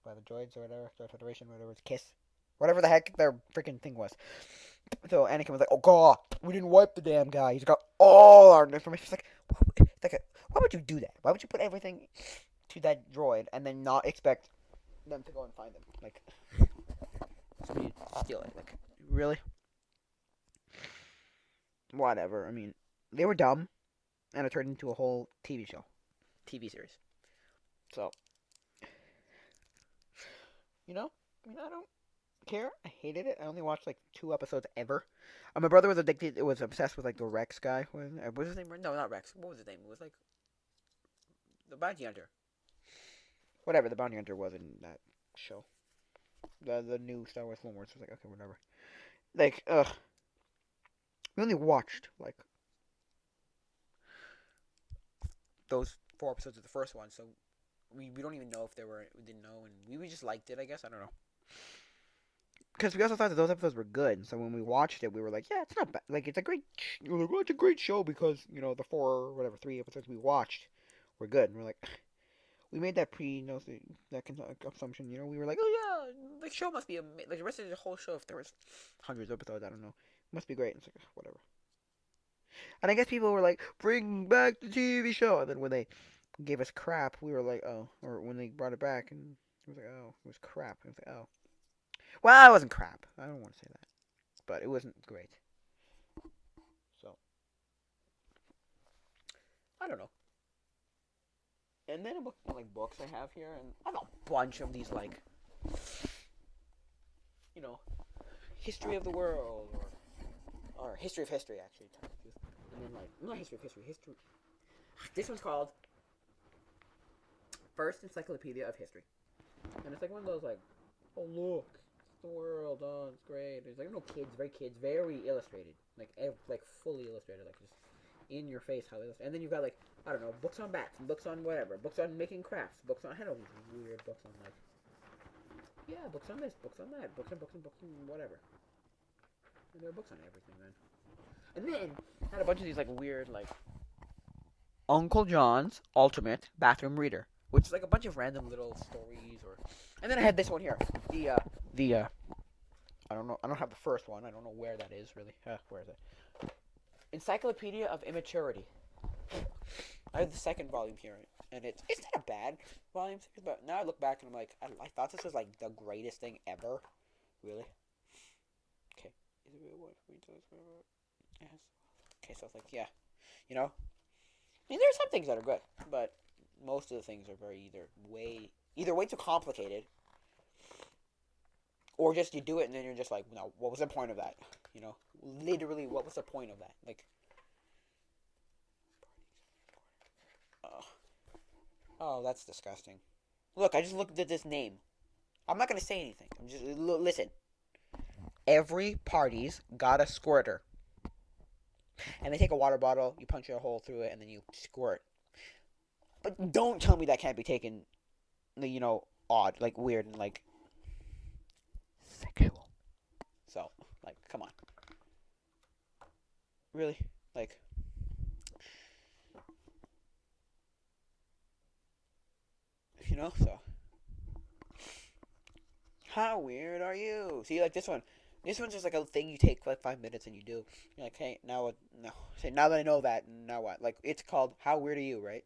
by the droids or whatever, Droid Federation, whatever it's Kiss, whatever the heck their freaking thing was. So Anakin was like, "Oh God, we didn't wipe the damn guy. He's got all our information." It's like, why would you do that? Why would you put everything to that droid and then not expect them to go and find him? Like, somebody steal it. Like, really? Whatever. I mean, they were dumb, and it turned into a whole TV show, TV series. So, I don't care. I hated it. I only watched like 2 episodes ever. My brother was addicted. Was obsessed with like the Rex guy. What was his name? No, not Rex. What was his name? It was like the bounty hunter. Whatever the bounty hunter was in that show. The new Star Wars Clone Wars was like, okay, whatever. Like, we only watched like those 4 episodes of the first one, so we don't even know if they were, we didn't know, and we just liked it, I guess. I don't know. Because we also thought that those episodes were good, so when we watched it, we were like, yeah, it's not bad. Like, it's a great, we're like, oh, it's a great show because, you know, the 3 episodes we watched were good. And we're like, we made that assumption, you know, we were like, oh yeah, the show must be, like, the rest of the whole show, if there was hundreds of episodes, I don't know, it must be great. And it's like, whatever. And I guess people were like, bring back the TV show. And then when they gave us crap, we were like, oh. Or when they brought it back, and it was like, oh, it was crap. And it was like, oh. Well, it wasn't crap. I don't want to say that. But it wasn't great. So, I don't know. And then about, like, books I have here, and I have a bunch of these, like, you know, history of the world, or history of history, actually. And then, like, not history of history. This one's called First Encyclopedia of History. And it's like one of those, like, oh, look, it's the world, oh, it's great. There's, like, no kids, very illustrated. Like fully illustrated, like, just in your face how they illustrate. And then you've got, like, I don't know, books on bats, and books on whatever, books on making crafts, books on, I had all these weird books on, like, yeah, books on this, books on that, books on whatever. And there are books on everything, man. And then, I had a bunch of these, like, weird, like, Uncle John's Ultimate Bathroom Reader, which is, like, a bunch of random little stories, or, and then I had this one here, I don't know, I don't have the first one, I don't know where that is, really, where is it? Encyclopedia of Immaturity. I have the second volume here, and it's not a bad volume, but now I look back and I'm like, I thought this was, like, the greatest thing ever. Really? Okay. Is it real what we do? Yes. Okay, so it's like, yeah. You know? I mean, there are some things that are good, but most of the things are very either way too complicated, or just you do it and then you're just like, no, what was the point of that? You know? Literally, what was the point of that? Like, oh, that's disgusting. Look, I just looked at this name. I'm not gonna say anything. I'm just listen. Every party's got a squirter, and they take a water bottle, you punch a hole through it, and then you squirt. But don't tell me that can't be taken, you know, odd, like weird, and like sexual. So, like, come on. Really, like. You know, so how weird are you? See, like this one. This one's just like a thing you take for like 5 minutes and you do. You're like, hey, now what? No. Say, now that I know that, now what? Like, it's called How Weird Are You, right?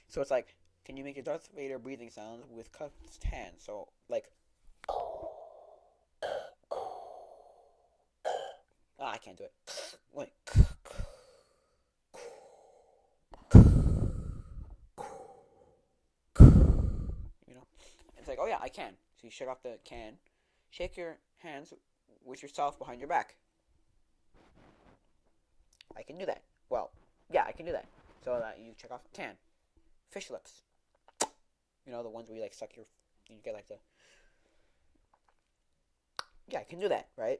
So it's like, can you make a Darth Vader breathing sound with cupped hands? So, like, I can't do it. Wait. You know? It's like, oh yeah, I can. So you shake off the can, shake your hands with yourself behind your back. I can do that. Well, yeah, I can do that. So that you check off the can. Fish lips. You know, the ones where you like suck your, you get like the, yeah, I can do that, right?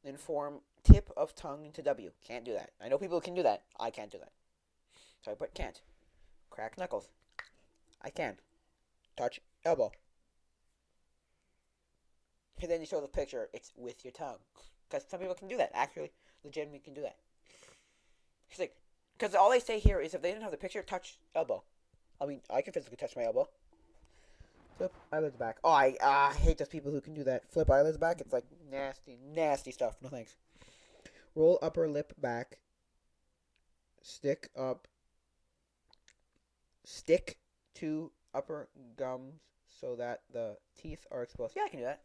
Then form tip of tongue into W. Can't do that. I know people who can do that. I can't do that. So I put can't. Crack knuckles. I can. Touch elbow. And then you show the picture, it's with your tongue. Because some people can do that. Actually, legitimately can do that. It's like, because all they say here is if they didn't have the picture, touch elbow. I mean, I can physically touch my elbow. Flip eyelids back. Oh, I hate those people who can do that. Flip eyelids back. It's like nasty, nasty stuff. No thanks. Roll upper lip back. Stick to upper gums so that the teeth are exposed. Yeah, I can do that.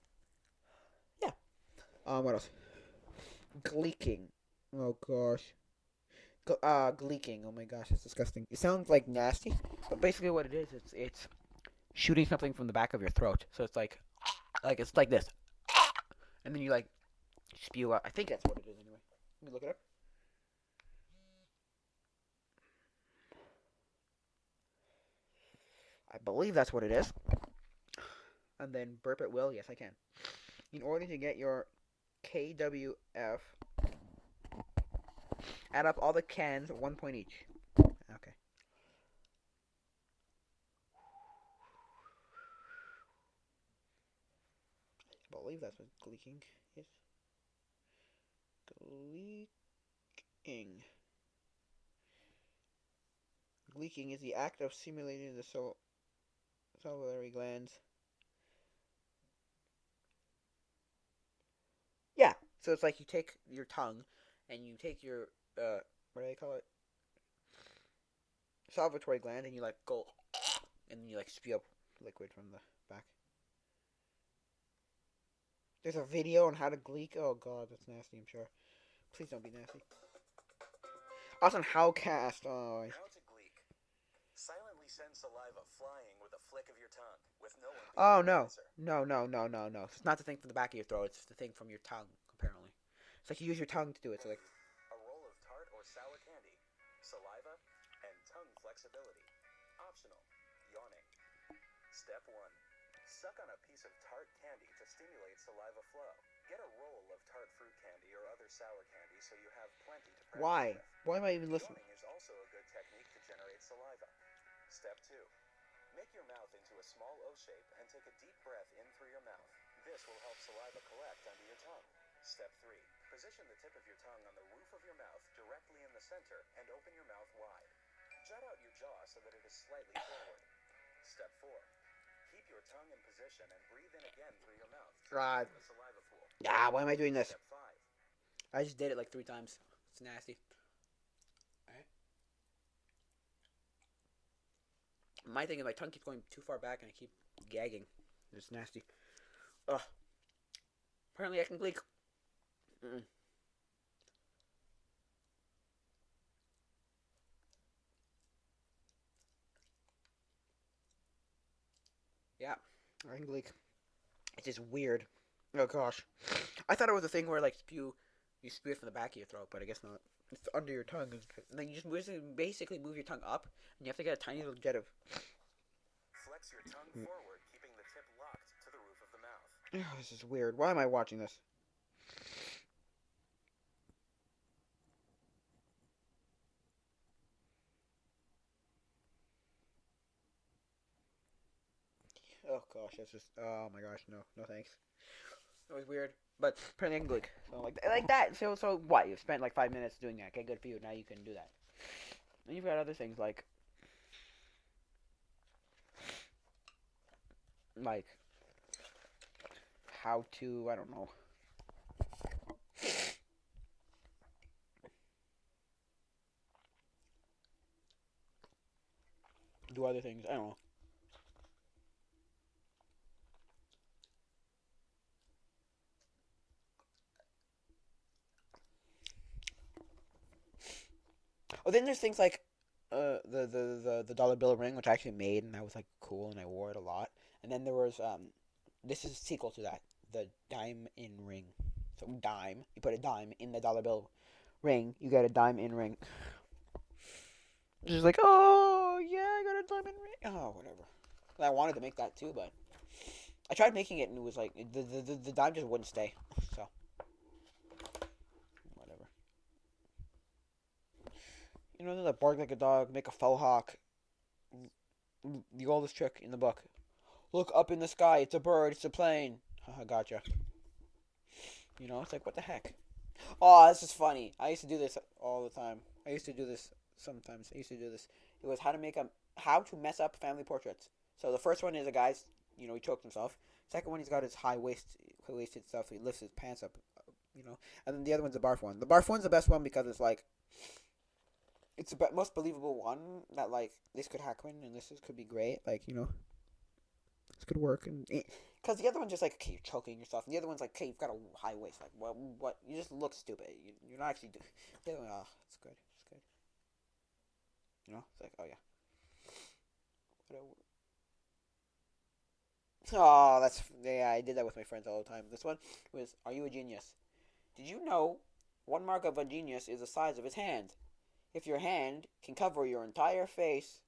Yeah. What else? Gleeking. Oh gosh. Gleeking. Oh my gosh, that's disgusting. It sounds like nasty, but basically what it is, it's shooting something from the back of your throat. So it's like it's like this, and then you like spew out. I think that's what it is anyway. Let me look it up. I believe that's what it is. And then burp at will. Yes, I can. In order to get your KWF, add up all the cans, 1 point each. Okay. I believe that's what gleeking is. Gleeking. Gleeking is the act of stimulating the salivary glands. Yeah, so it's like you take your tongue and you take your what do they call it? Salivatory gland, and you like go, and then you like spew up liquid from the back. There's a video on how to gleek. Oh god, that's nasty. I'm sure. Please don't be nasty. Also, how cast. Oh. How to gleek. Silently send saliva flying with a flick of your tongue, with no one being Oh the no, answer. no. It's not the thing from the back of your throat. It's the thing from your tongue. Apparently, it's like you use your tongue to do it. So like. A roll of tart or sour candy, saliva, and tongue flexibility. Optional. Yawning. Step 1. Suck on a piece of tart candy to stimulate saliva flow. Get a roll of tart fruit candy or other sour candy so you have plenty to practice Why? with. Why am I even listening? Yawning is also a good technique to generate saliva. Step 2. Make your mouth into a small O shape and take a deep breath in through your mouth. This will help saliva collect under your tongue. Step 3. Position the tip of your tongue on the roof of your mouth directly in the center and open your mouth wide. Jut out your jaw so that it is slightly forward. Step 4. Keep your tongue in position and breathe in again through your mouth. God. The saliva pool. Ah, why am I doing this? Step 5. I just did it like 3 times. It's nasty. Alright. My thing is my tongue keeps going too far back and I keep gagging. It's nasty. Ugh. Apparently I can gleek. Yeah, I can gleek. It's just weird. Oh gosh. I thought it was a thing where like you spew it from the back of your throat, but I guess not. It's under your tongue, and then you just basically move your tongue up, and you have to get a tiny little jet of. Flex your tongue forward, keeping the tip locked to the roof of the mouth. Oh, this is weird. Why am I watching this? Oh gosh, that's just. Oh my gosh, no thanks. That was weird, but apparently I can gleek. So like that. So what? You've spent like 5 minutes doing that. Okay, good for you. Now you can do that. And you've got other things like how to, I don't know. Do other things. I don't know. Oh, then there's things like the dollar bill ring, which I actually made, and that was like cool, and I wore it a lot. And then there was this is a sequel to that, the dime in ring. So dime, you put a dime in the dollar bill ring, you get a dime in ring. It's just like, oh yeah, I got a dime in ring. Oh, whatever. I wanted to make that too, but I tried making it, and it was like the dime just wouldn't stay. So whatever. You know that bark like a dog, make a faux hawk. The oldest trick in the book. Look up in the sky. It's a bird. It's a plane. Haha, gotcha. You know, it's like, what the heck? Oh, this is funny. I used to do this all the time. I used to do this sometimes. I used to do this. It was how to mess up family portraits. So the first one is a guy's, he choked himself. Second one, he's got his high-waisted stuff. He lifts his pants up, And then the other one's the barf one. The barf one's the best one because it's like, it's the most believable one that, like, this could happen and this could be great. Like, this could work. And because the other one's just like, okay, you're choking yourself. And the other one's like, okay, you've got a high waist. Like, what? You just look stupid. You're not actually doing. The other one, oh, it's good. It's good. It's like, oh, yeah. Oh, yeah, I did that with my friends all the time. This one was, are you a genius? Did you know one mark of a genius is the size of his hand? If your hand can cover your entire face,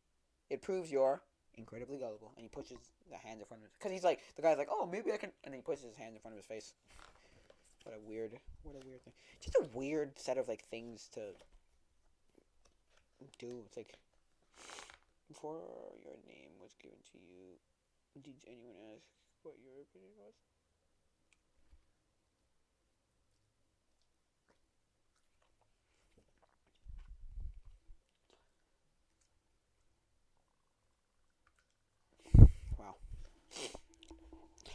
it proves you're incredibly gullible, and he pushes the hand in front of his, because he's like, the guy's like, oh, maybe I can, and then he pushes his hand in front of his face. What a weird thing. Just a weird set of like things to do. It's like, before your name was given to you, did anyone ask what your opinion was? Wow.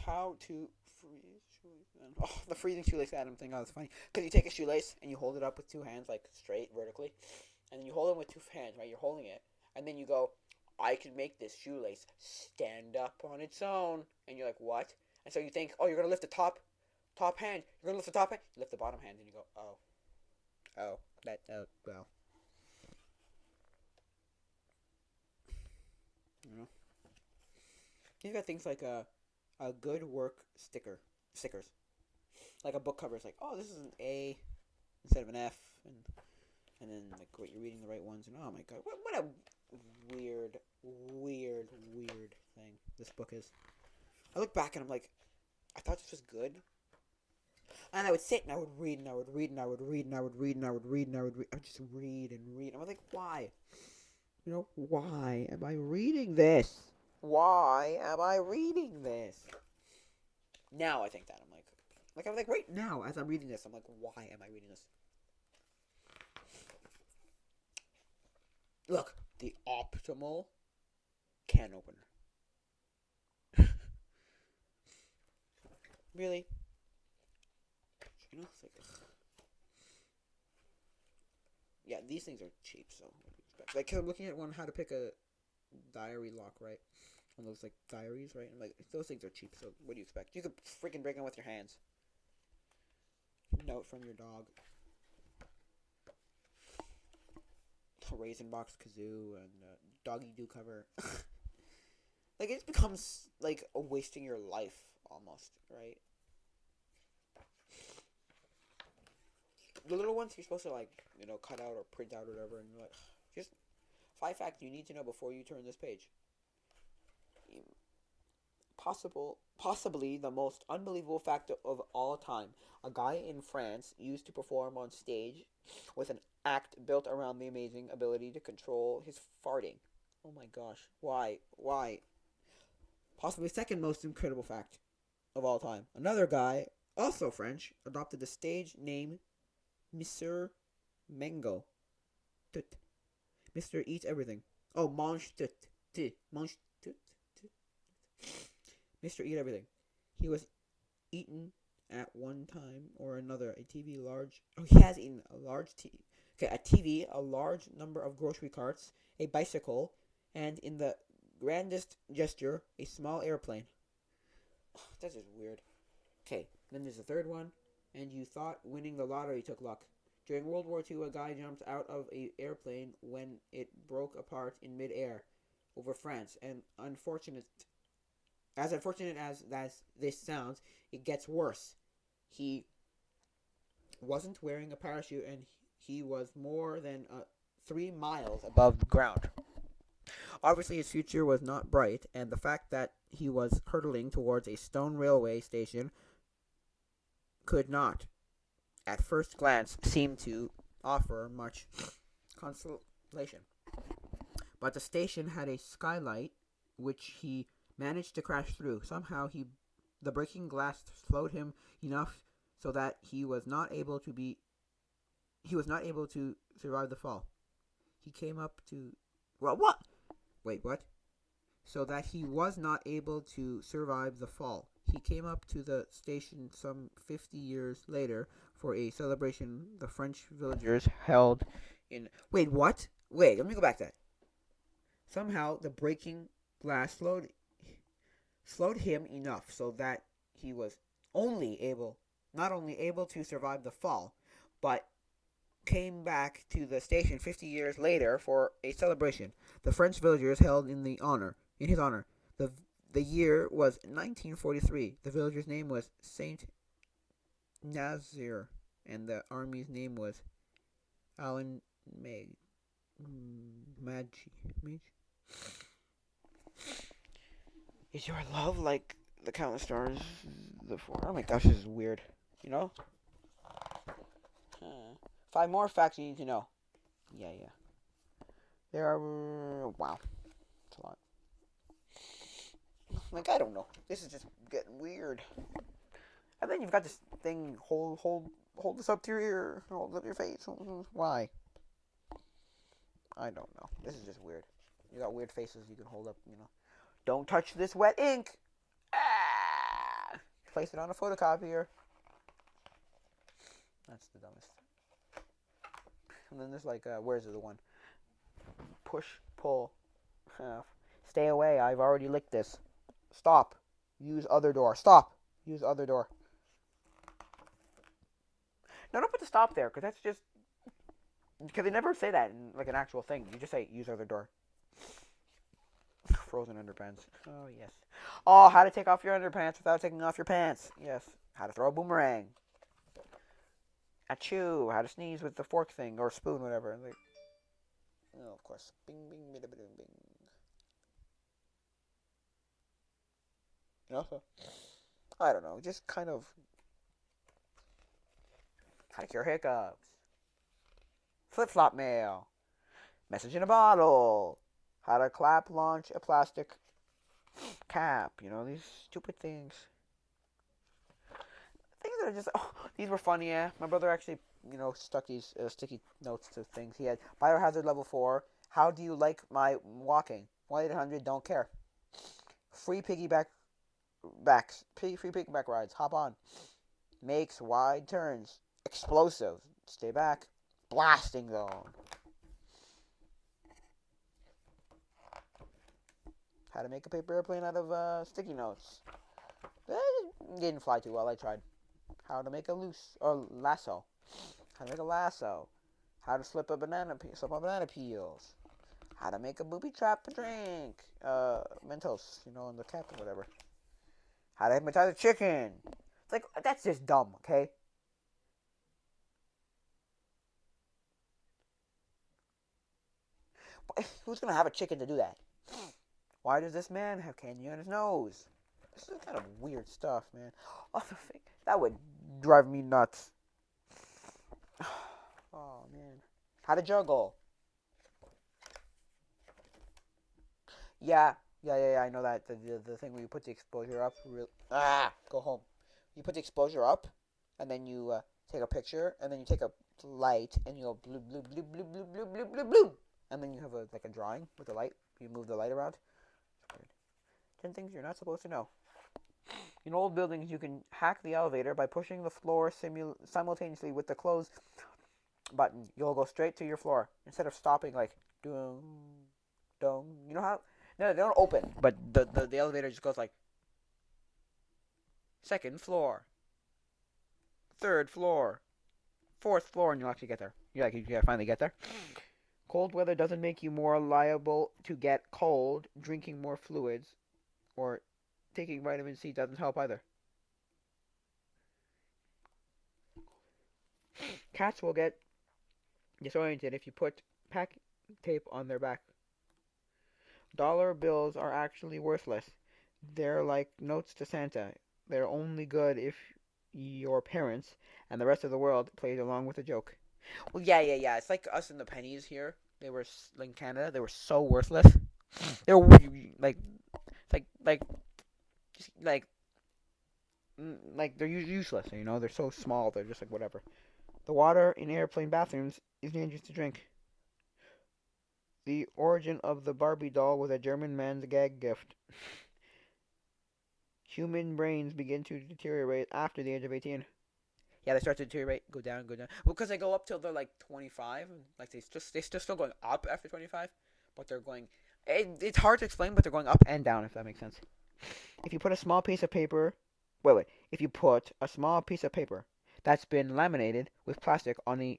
How to freeze shoelace Adam. Oh, the freezing shoelace Adam thing. Oh, that's funny. Because you take a shoelace and you hold it up with two hands, like straight, vertically. And then you hold it with two hands, right? You're holding it. And then you go, I can make this shoelace stand up on its own. And you're like, what? And so you think, oh, you're going to lift the top hand. You're going to lift the top hand. You lift the bottom hand and you go, oh. Oh, well. You know? You've got things like a good work stickers. Like a book cover is like, oh, this is an A instead of an F, and then like what, you're reading the right ones, and oh my god, what a weird thing this book is. I look back and I'm like, I thought this was good, and I would sit and I would read and I would read and I would read and I would read and I would read and I would read. I would just read and read. I was like, why? You know, why am I reading this? Why am I reading this? Now I think that I'm like right now as I'm reading this, I'm like, why am I reading this? Look, the optimal can opener. Really? You know, it's like, ugh. Yeah, these things are cheap, so what do you expect? Like, I'm looking at one, how to pick a diary lock, right? On those like diaries, right? And like, those things are cheap, so what do you expect? You could freaking break them with your hands. Note from your dog. Raisin box kazoo and doggy do cover. Like, it becomes like a wasting your life almost, right? The little ones you're supposed to like, you know, cut out or print out or whatever, and you're like, just 5 facts you need to know before you turn this page. Possibly the most unbelievable fact of all time. A guy in France used to perform on stage with an act built around the amazing ability to control his farting. Oh my gosh. Why? Possibly second most incredible fact of all time. Another guy, also French, adopted the stage name Monsieur Mango. Tut. Mr. Eats Everything. Oh, mange tout. Mange tout. Mr. Eat Everything. He was eaten at one time or another a TV large. Oh, he has eaten a large TV. Okay, a TV, a large number of grocery carts, a bicycle, and in the grandest gesture, a small airplane. Oh, that's just weird. Okay, then there's the third one. And you thought winning the lottery took luck. During World War II, a guy jumped out of an airplane when it broke apart in midair over France. And as unfortunate as this sounds, it gets worse. He wasn't wearing a parachute, and he was more than 3 miles above the ground. Obviously, his future was not bright, and the fact that he was hurtling towards a stone railway station could not, at first glance, seem to offer much consolation. But the station had a skylight, which he managed to crash through. Somehow the breaking glass slowed him enough so that he was not able to survive the fall. He came up to what? Wait, what? So that he was not able to survive the fall. He came up to the station some 50 years later for a celebration the French villagers held in. Wait, what? Wait, let me go back to that. Somehow the breaking glass slowed him enough so that he was not only able to survive the fall, but came back to the station 50 years later for a celebration the French villagers held in his honor. The year was 1943. The villager's name was Saint Nazir, and the army's name was Alan Magi. Is your love like the countless stars? The four. Oh my gosh, this is weird. You know? Huh. 5 more facts you need to know. Yeah, yeah. There are. Wow. That's a lot. Like, I don't know. This is just getting weird. And then you've got this thing. Hold this up to your ear. Hold up your face. Why? I don't know. This is just weird. You got weird faces you can hold up, you know. Don't touch this wet ink. Ah! Place it on a photocopier. That's the dumbest. And then there's like, where's the one? Push, pull. Stay away. I've already licked this. Stop. Use other door. Stop. Use other door. No, don't put the stop there, because that's just... Because they never say that in, like, an actual thing. You just say, use other door. Frozen underpants. Oh, yes. Oh, how to take off your underpants without taking off your pants. Yes. How to throw a boomerang. Achoo. How to sneeze with the fork thing, or spoon, whatever. Like, oh, of course. Bing, bing, bing, bing, bing. You know, so, I don't know. Just kind of... How to cure hiccups. Flip-flop mail. Message in a bottle. How to clap launch a plastic cap. You know, these stupid things. Things that are just... Oh, these were funny, yeah. My brother actually, you know, stuck these sticky notes to things. He had Biohazard Level 4. How do you like my walking? 1-800 don't care. Free piggyback rides. Hop on. Makes wide turns. Explosive. Stay back. Blasting zone. How to make a paper airplane out of sticky notes. Didn't fly too well. I tried. How to make a lasso. How to make a lasso. How to slip on banana peels. How to make a booby trap drink. Mentos, you know, in the cap or whatever. How to hypnotize a chicken. It's like, that's just dumb, okay? Who's gonna have a chicken to do that? Why does this man have candy on his nose? This is kind of weird stuff, man. Oh, the thing that would drive me nuts. Oh man, how to juggle? Yeah. I know that the thing where you put the exposure up. Go home. You put the exposure up, and then you take a picture, and then you take a light, and you go blue, blue, blue, blue, blue, blue, blue, blue, blue, and then you have like a drawing with the light. You move the light around. 10 things you're not supposed to know. In old buildings, you can hack the elevator by pushing the floor simultaneously with the close button. You'll go straight to your floor instead of stopping like dong, dong. You know how? No, they don't open, but the elevator just goes like 2nd floor, 3rd floor, 4th floor, and you'll actually get there. You gotta finally get there. Cold weather doesn't make you more liable to get cold. Drinking more fluids or taking vitamin C doesn't help either. Cats will get disoriented if you put pack tape on their back. Dollar bills are actually worthless. They're like notes to Santa. They're only good if your parents and the rest of the world plays along with the joke. Well, yeah. It's like us and the pennies here. They were in Canada. They were so worthless. They were like they're useless. You know, they're so small. They're just like whatever. The water in airplane bathrooms is dangerous to drink. The origin of the Barbie doll was a German man's gag gift. Human brains begin to deteriorate after the age of 18. Yeah, they start to deteriorate, go down. Well, because they go up till they're like 25. Like they're still going up after 25, but they're going. It's hard to explain, but they're going up and down. If that makes sense. If you put a small piece of paper, If you put a small piece of paper that's been laminated with plastic on the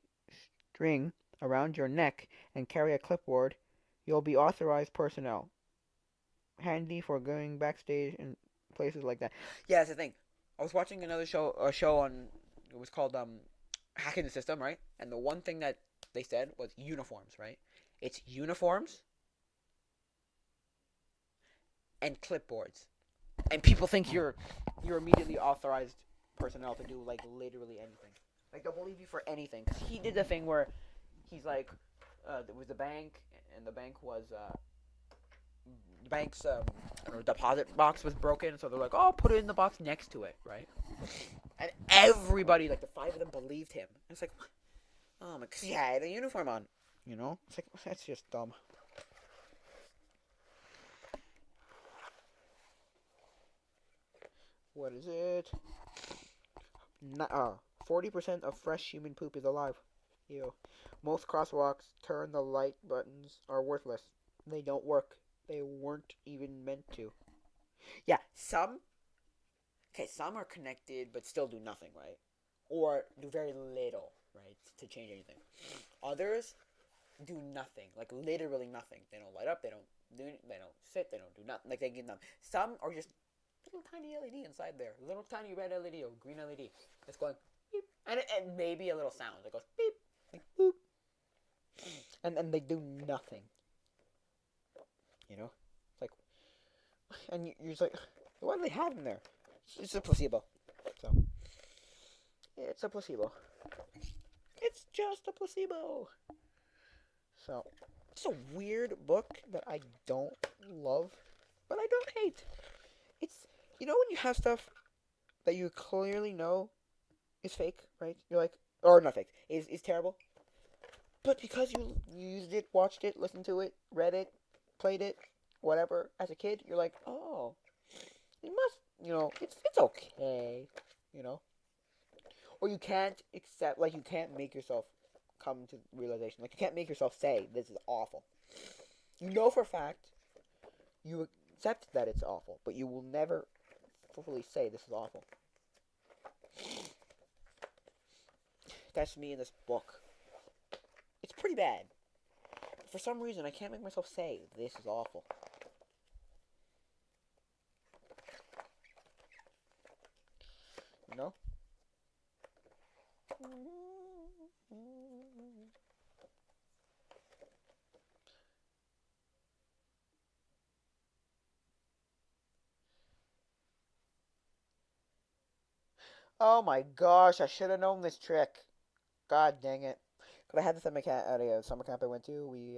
string around your neck and carry a clipboard, you'll be authorized personnel. Handy for going backstage and places like that. Yeah, that's the thing. I was watching a show on. It was called Hacking the System, right? And the one thing that they said was uniforms, right? It's uniforms and clipboards. and people think you're immediately authorized personnel to do like literally anything. Like they'll believe you for anything. Cause he did the thing where he's like, there was the bank, and the bank was the bank's I don't know, deposit box was broken, so they're like, oh, put it in the box next to it, right? And everybody, like the 5 of them, believed him. It's like, oh my, cause he had a uniform on, you know? It's like that's just dumb. What is it? 40% of fresh human poop is alive. Ew. Most crosswalks turn the light buttons are worthless. They don't work. They weren't even meant to. Yeah, some are connected but still do nothing, right? Or do very little, right, to change anything. Others do nothing, like literally nothing. They don't light up. They don't sit. They don't do nothing. Like they get numb. Some are just little tiny LED inside there, little tiny red LED or green LED. It's going beep, and maybe a little sound that goes beep, like boop, and they do nothing. You know, it's like, and you're just like, what do they have in there? It's a placebo. So it's a placebo. It's just a placebo. So it's a weird book that I don't love, but I don't hate. It's, you know, when you have stuff that you clearly know is fake, right? You're like, or not fake, is terrible. But because you used it, watched it, listened to it, read it, played it, whatever, as a kid, you're like, oh, it must, you know, it's okay, you know? Or you can't accept, like, you can't make yourself come to realization. Like, you can't make yourself say, this is awful. You know for a fact, you accept that it's awful, but you will never fully say this is awful. That's me in this book. It's pretty bad. For some reason, I can't make myself say this is awful. You know? Oh my gosh, I should have known this trick. God dang it. Cause I had this at at a summer camp I went to. We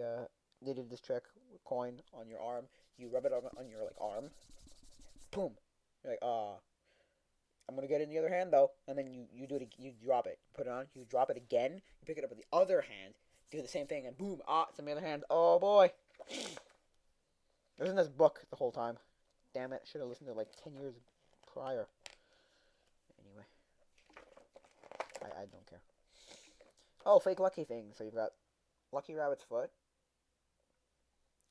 did this trick, coin on your arm. You rub it on your like arm. Boom. You're like, I'm gonna get it in the other hand though, and then you do it. You drop it, put it on. You drop it again. You pick it up with the other hand. Do the same thing, and boom, it's on the other hand. Oh boy. It was in this book the whole time. Damn it! Should have listened to it like 10 years prior. Anyway, I don't care. Oh, fake lucky things. So you've got lucky rabbit's foot,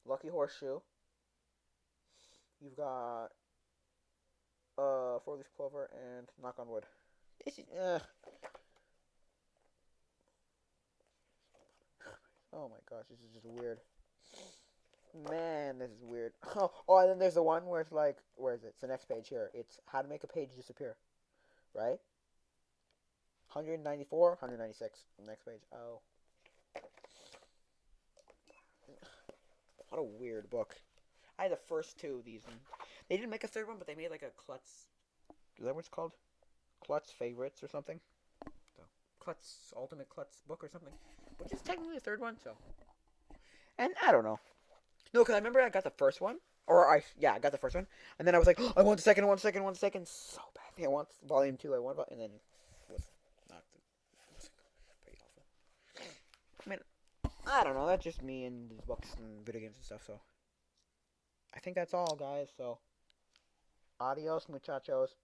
lucky horseshoe. You've got four-leaf clover and knock on wood. It's oh my gosh, this is just weird. Man, this is weird. Oh, and then there's the one where it's like, where is it? It's the next page here. It's how to make a page disappear, right? 194, 196. Next page. Oh, what a weird book. I had the first 2 of these, and they didn't make a third one, but they made like a Klutz. Is that what it's called? Klutz Favorites or something? So, Klutz Ultimate Klutz book or something, which is technically the third one. So, and I don't know. No, because I remember I got the first one, I got the first one, and then I was like, oh, I want the second, so badly. I want volume 2. And then it was not. It was pretty awful. I mean, I don't know. That's just me and these books and video games and stuff. So, I think that's all, guys. So, adios, muchachos.